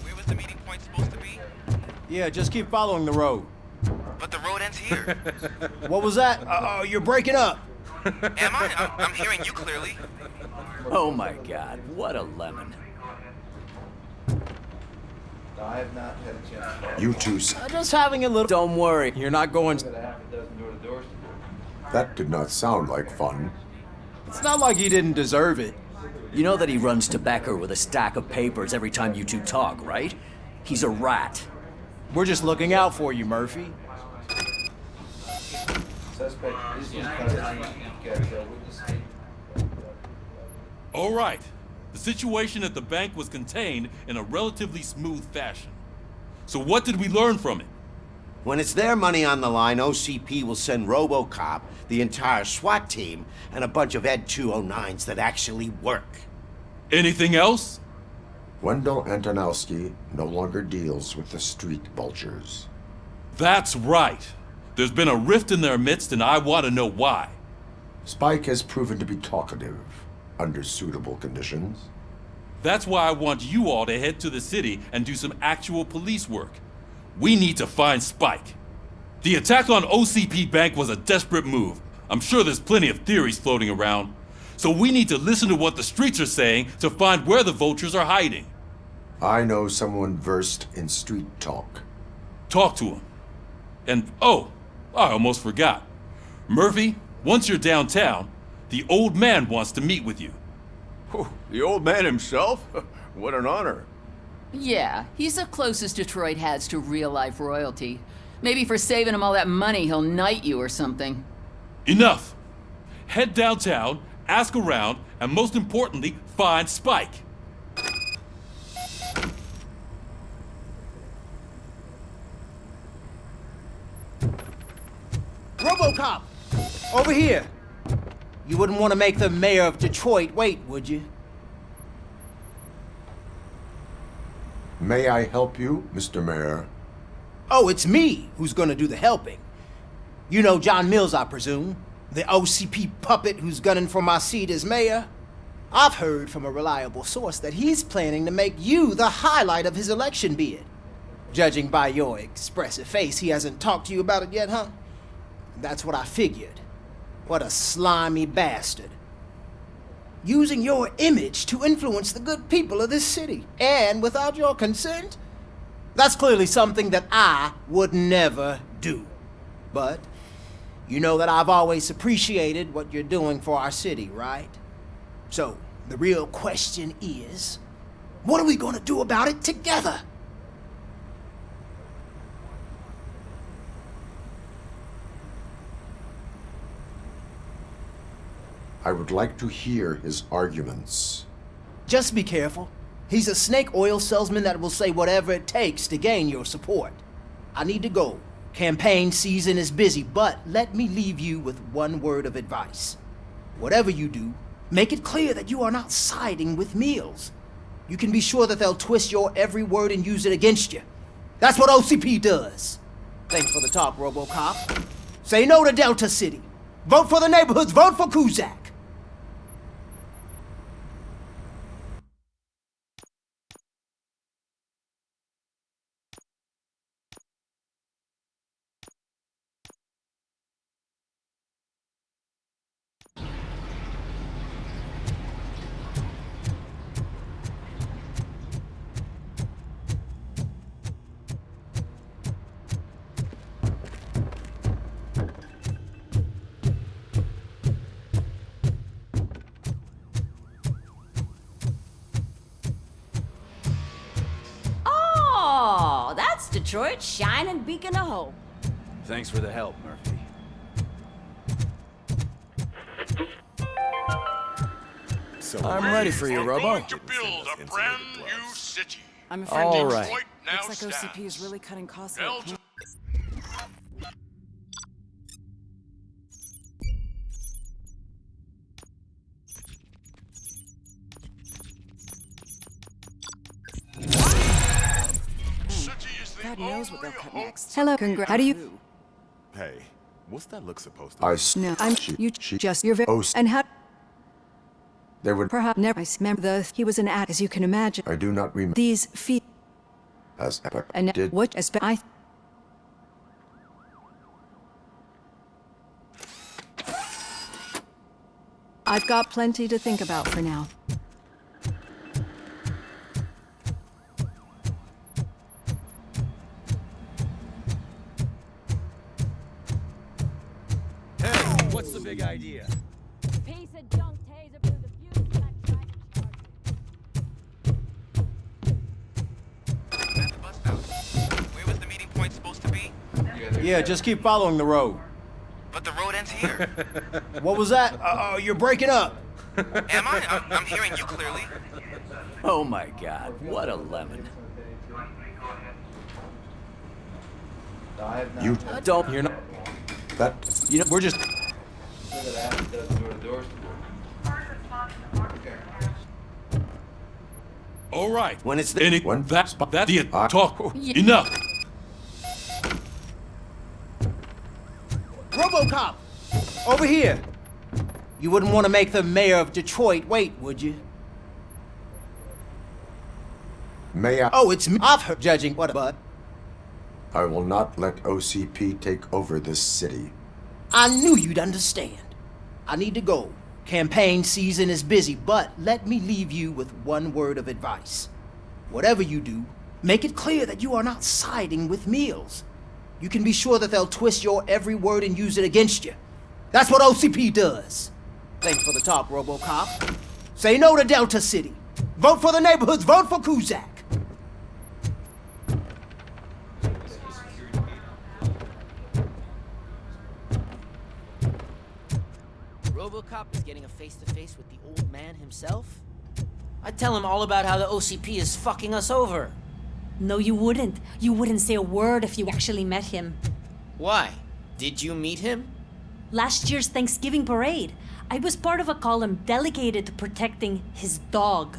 Where was the meeting point supposed to be?
Yeah, just keep following the road.
But the road ends here.
What was that? Uh-oh, you're breaking up.
Am I? I'm hearing you clearly.
Oh my god, what a lemon.
I have not had a chance.
You two.
Just having a little. Don't worry, you're not going.
Got a half a dozen door-to-doors to do.
That did not sound like fun.
It's not like he didn't deserve it.
You know that he runs to Becker with a stack of papers every time you two talk, right? He's a rat.
We're just looking out for you, Murphy.
Suspect is in custody. Got witness.
All right. The situation at the bank was contained in a relatively smooth fashion. So what did we learn from it?
When it's their money on the line, OCP will send RoboCop, the entire SWAT team, and a bunch of Ed 209s that actually work.
Anything else?
Wendell Antonowski no longer deals with the street vultures.
That's right. There's been a rift in their midst, and I want to know why.
Spike has proven to be talkative under suitable conditions.
That's why I want you all to head to the city and do some actual police work. We need to find Spike. The attack on OCP Bank was a desperate move. I'm sure there's plenty of theories floating around. So we need to listen to what the streets are saying to find where the vultures are hiding.
I know someone versed in street talk.
Talk to him. And, oh, I almost forgot. Murphy, once you're downtown, the old man wants to meet with you.
Oh, the old man himself? What an honor.
Yeah, he's the closest Detroit has to real-life royalty. Maybe for saving him all that money, he'll knight you or something.
Enough! Head downtown, ask around, and most importantly, find Spike.
RoboCop! Over here! You wouldn't want to make the mayor of Detroit wait, would you?
May I help you, Mr. Mayor?
Oh, it's me who's gonna do the helping. You know John Mills, I presume? The OCP puppet who's gunning for my seat as mayor? I've heard from a reliable source that he's planning to make you the highlight of his election bid. Judging by your expressive face, he hasn't talked to you about it yet, huh? That's what I figured. What a slimy bastard. Using your image to influence the good people of this city, and without your consent? That's clearly something that I would never do. But you know that I've always appreciated what you're doing for our city, right? So, the real question is, what are we gonna do about it together?
I would like to hear his arguments.
Just be careful. He's a snake oil salesman that will say whatever it takes to gain your support. I need to go. Campaign season is busy, but let me leave you with one word of advice. Whatever you do, make it clear that you are not siding with Mills. You can be sure that they'll twist your every word and use it against you. That's what OCP does. Thanks for the talk, RoboCop. Say no to Delta City. Vote for the neighborhoods. Vote for Kuzak.
That's Detroit's shining beacon of hope.
Thanks for the help, Murphy.
So
I'm ready for you, Robo.
Going to build a brand new city.
I'm afraid
All right.
Detroit now
looks like OCP is
stands.
really cutting costs where it
Belgium.
can. God knows what they'll cut next.
Hello, how do you?
Hey, what's that look supposed to be?
No, I'm. You just. You're very. And how?
They would.
Perhaps never. I remember he was an ad, as you can imagine.
I do not remember.
These feet.
As epic
And
did.
what? I. I've got plenty to think about for now.
Hey, what's the big idea?
Piece of junk taser through the fuse black
At the bus stop. Where was the meeting point supposed to be?
Yeah, just keep following the road.
But the road ends here.
What was that? You're breaking up.
Am I? I'm hearing you clearly.
Oh my God, what a lemon.
You
Don't, you're not.
that
You know, we're just.
All right.
When it's
Any
When-
that the talk enough.
RoboCop! Over here! You wouldn't want to make the mayor of Detroit wait, would you?
may I?
Oh, it's me. I've heard judging. What about?
I will not let OCP take over this city.
I knew you'd understand. I need to go. Campaign season is busy, but let me leave you with one word of advice. Whatever you do, make it clear that you are not siding with Mills. You can be sure that they'll twist your every word and use it against you. That's what OCP does. Thanks for the talk, RoboCop. Say no to Delta City. Vote for the neighborhoods. Vote for Kuzak.
RoboCop is getting a face-to-face with the old man himself? I'd tell him all about how the OCP is fucking us over.
No, you wouldn't. You wouldn't say a word if you actually met him.
Why? Did you meet him?
Last year's Thanksgiving parade, I was part of a column delegated to protecting his dog.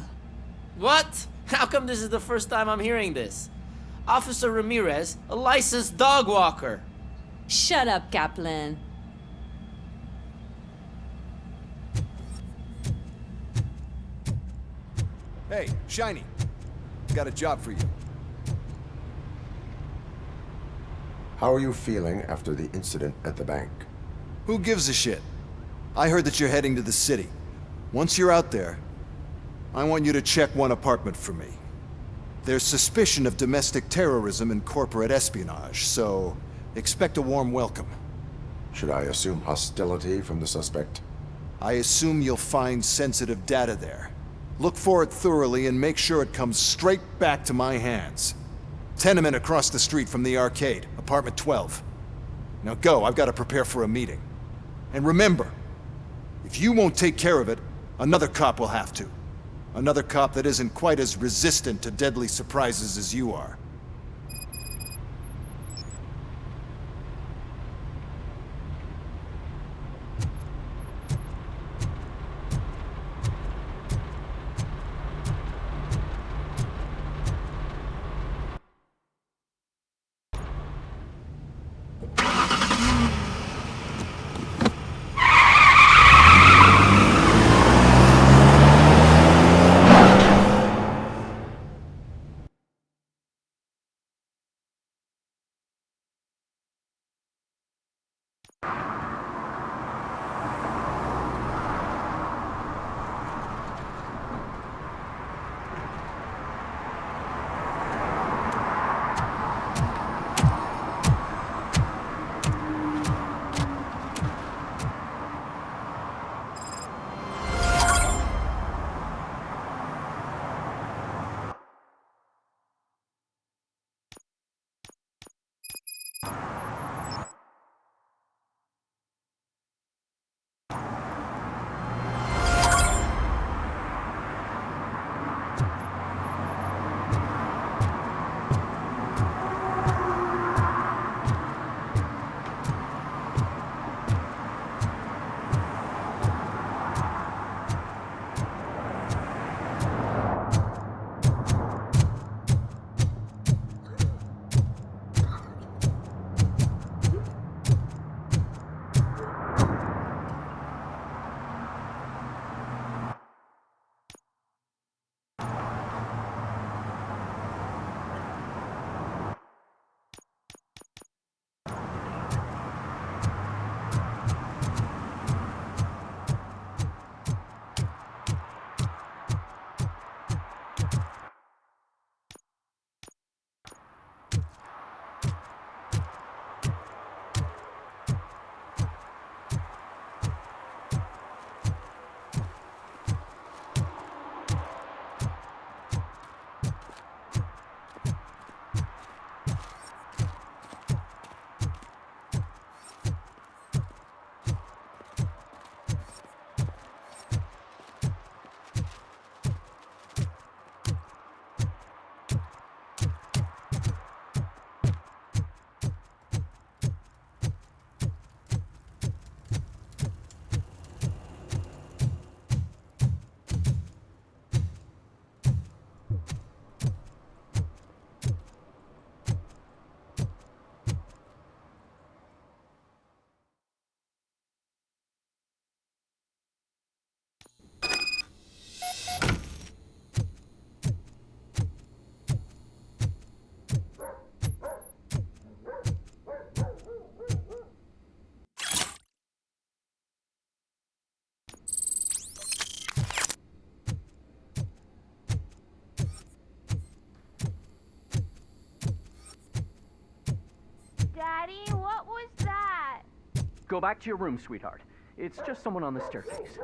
What? How come this is the first time I'm hearing this? Officer Ramirez, a licensed dog walker.
Shut up, Kaplan.
Hey, Shiny. Got a job for you.
How are you feeling after the incident at the bank?
Who gives a shit? I heard that you're heading to the city. Once you're out there, I want you to check one apartment for me. There's suspicion of domestic terrorism and corporate espionage, so expect a warm welcome.
Should I assume hostility from the suspect?
I assume you'll find sensitive data there. Look for it thoroughly and make sure it comes straight back to my hands. Tenement across the street from the arcade, apartment 12. Now go, I've got to prepare for a meeting. And remember, if you won't take care of it, another cop will have to. Another cop that isn't quite as resistant to deadly surprises as you are.
Go back to your room, sweetheart. It's just someone on the staircase.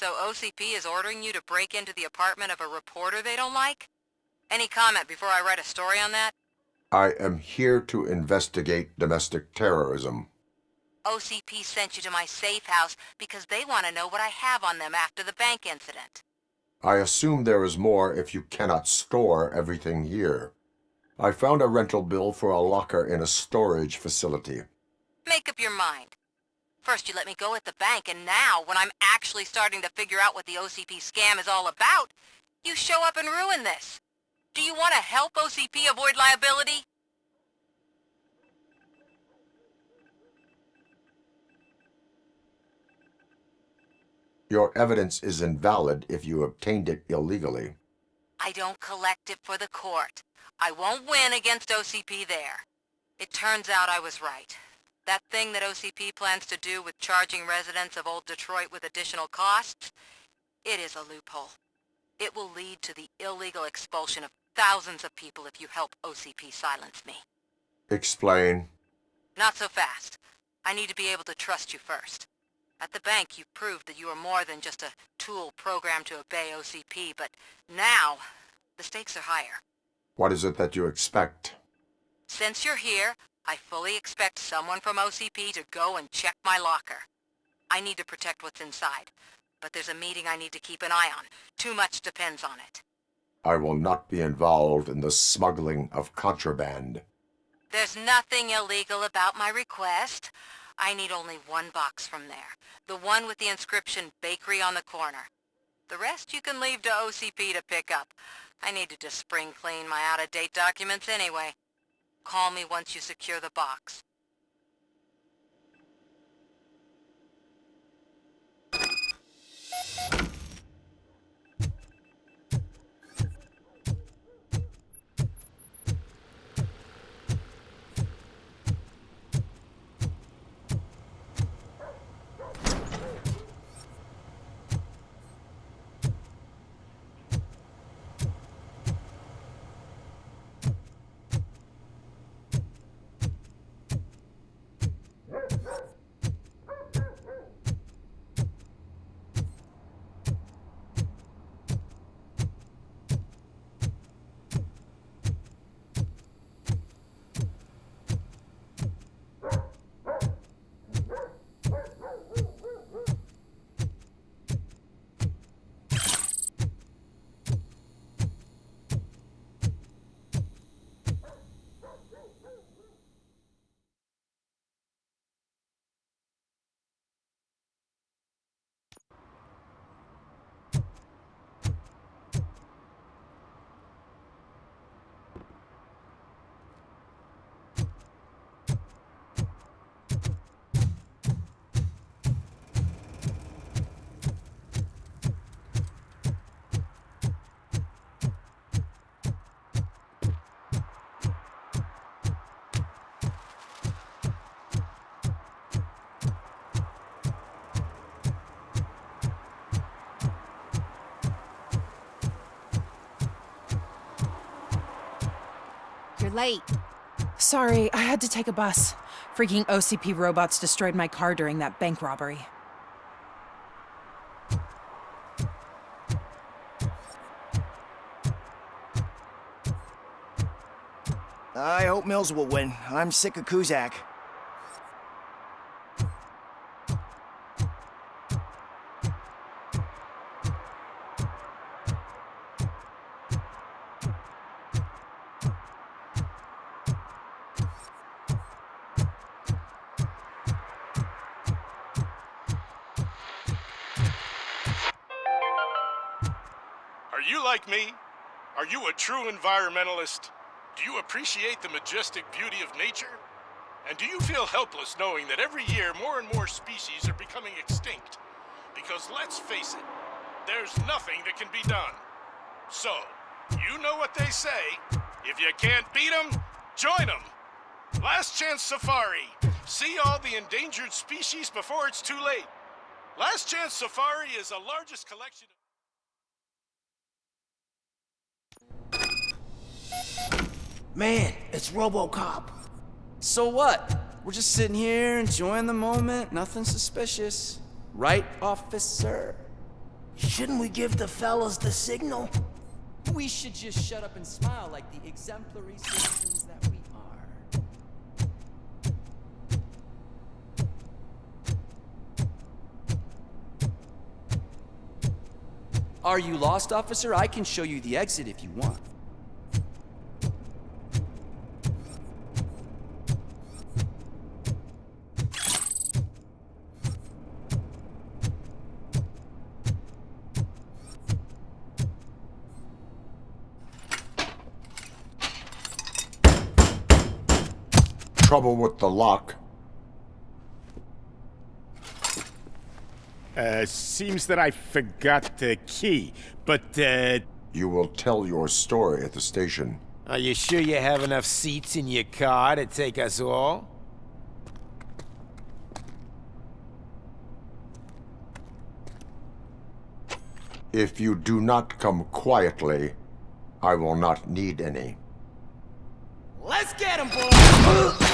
So OCP is ordering you to break into the apartment of a reporter they don't like? Any comment before I write a story on that?
I am here to investigate domestic terrorism.
OCP sent you to my safe house because they want to know what I have on them after the bank incident.
I assume there is more if you cannot store everything here. I found a rental bill for a locker in a storage facility.
Make up your mind. First you let me go at the bank, and now, when I'm actually starting to figure out what the OCP scam is all about, you show up and ruin this. Do you want to help OCP avoid liability?
Your evidence is invalid if you obtained it illegally.
I don't collect it for the court. I won't win against OCP there. It turns out I was right. That thing that OCP plans to do with charging residents of Old Detroit with additional costs, it is a loophole. It will lead to the illegal expulsion of thousands of people if you help OCP silence me.
Explain.
Not so fast. I need to be able to trust you first. At the bank, you proved that you are more than just a tool programmed to obey OCP, but now, the stakes are higher.
What is it that you expect?
Since you're here, I fully expect someone from OCP to go and check my locker. I need to protect what's inside, but there's a meeting I need to keep an eye on. Too much depends on it.
I will not be involved in the smuggling of contraband.
There's nothing illegal about my request. I need only one box from there. The one with the inscription Bakery on the corner. The rest you can leave to OCP to pick up. I needed to spring clean my out-of-date documents anyway. Call me once you secure the box.
You're late.
Sorry, I had to take a bus. Freaking OCP robots destroyed my car during that bank robbery.
I hope Mills will win. I'm sick of Kuzak.
Are you like me? Are you a true environmentalist? Do you appreciate the majestic beauty of nature? And do you feel helpless knowing that every year more and more species are becoming extinct? Because let's face it, there's nothing that can be done. So, you know what they say, if you can't beat 'em, join 'em. Last Chance Safari. See all the endangered species before it's too late. Last Chance Safari is the largest collection of...
Man, it's RoboCop.
So what? We're just sitting here enjoying the moment, nothing suspicious. Right, officer?
Shouldn't we give the fellas the signal?
We should just shut up and smile like the exemplary citizens that we are. Are you lost, officer? I can show you the exit if you want.
Trouble with the lock.
Seems that I forgot the key, but,
You will tell your story at the station.
Are you sure you have enough seats in your car to take us all?
If you do not come quietly, I will not need any.
Let's get him, boys!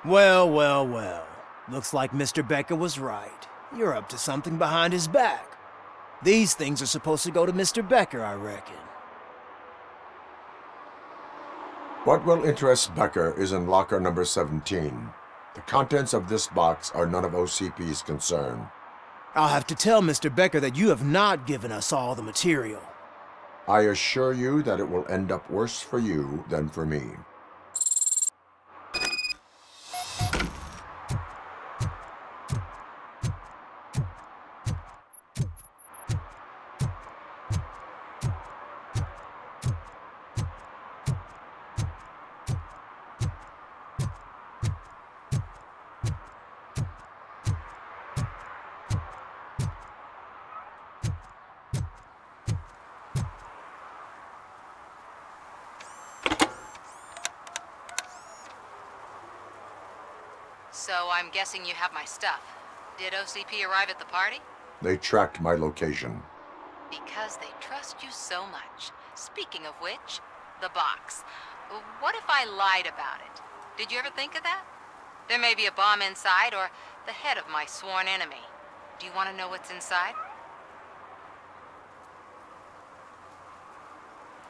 Well, well, well. Looks like Mr. Becker was right. You're up to something behind his back. These things are supposed to go to Mr. Becker, I reckon.
What will interest Becker is in locker number 17. The contents of this box are none of OCP's concern.
I'll have to tell Mr. Becker that you have not given us all the material.
I assure you that it will end up worse for you than for me.
So I'm guessing you have my stuff. Did OCP arrive at the party?
They tracked my location.
Because they trust you so much. Speaking of which, the box. What if I lied about it? Did you ever think of that? There may be a bomb inside or the head of my sworn enemy. Do you want to know what's inside?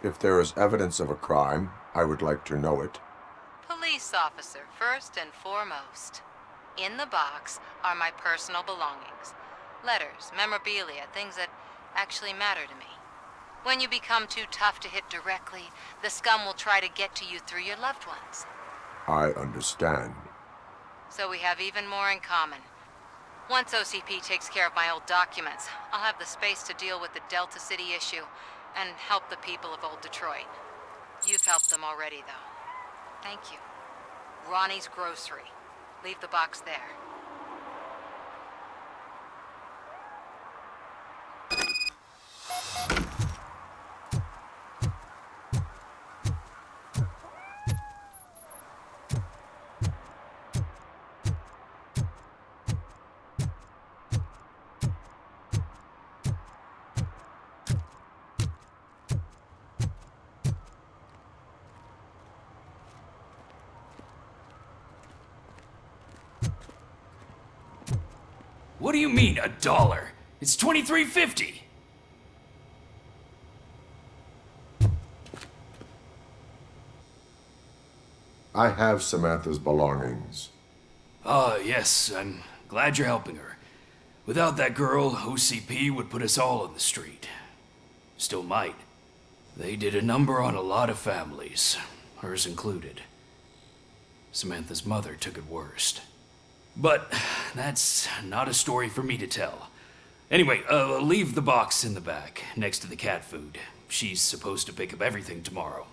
If there is evidence of a crime, I would like to know it.
Police officer, first and foremost. In the box are my personal belongings. Letters, memorabilia, things that actually matter to me. When you become too tough to hit directly, the scum will try to get to you through your loved ones.
I understand.
So we have even more in common. Once OCP takes care of my old documents, I'll have the space to deal with the Delta City issue and help the people of Old Detroit. You've helped them already, though. Thank you. Ronnie's Grocery. Leave the box there.
What do you mean, $1? It's $23.50.
I have Samantha's belongings.
Yes, I'm glad you're helping her. Without that girl, OCP would put us all on the street. Still might. They did a number on a lot of families, hers included. Samantha's mother took it worst. But that's not a story for me to tell. Anyway, leave the box in the back, next to the cat food. She's supposed to pick up everything tomorrow.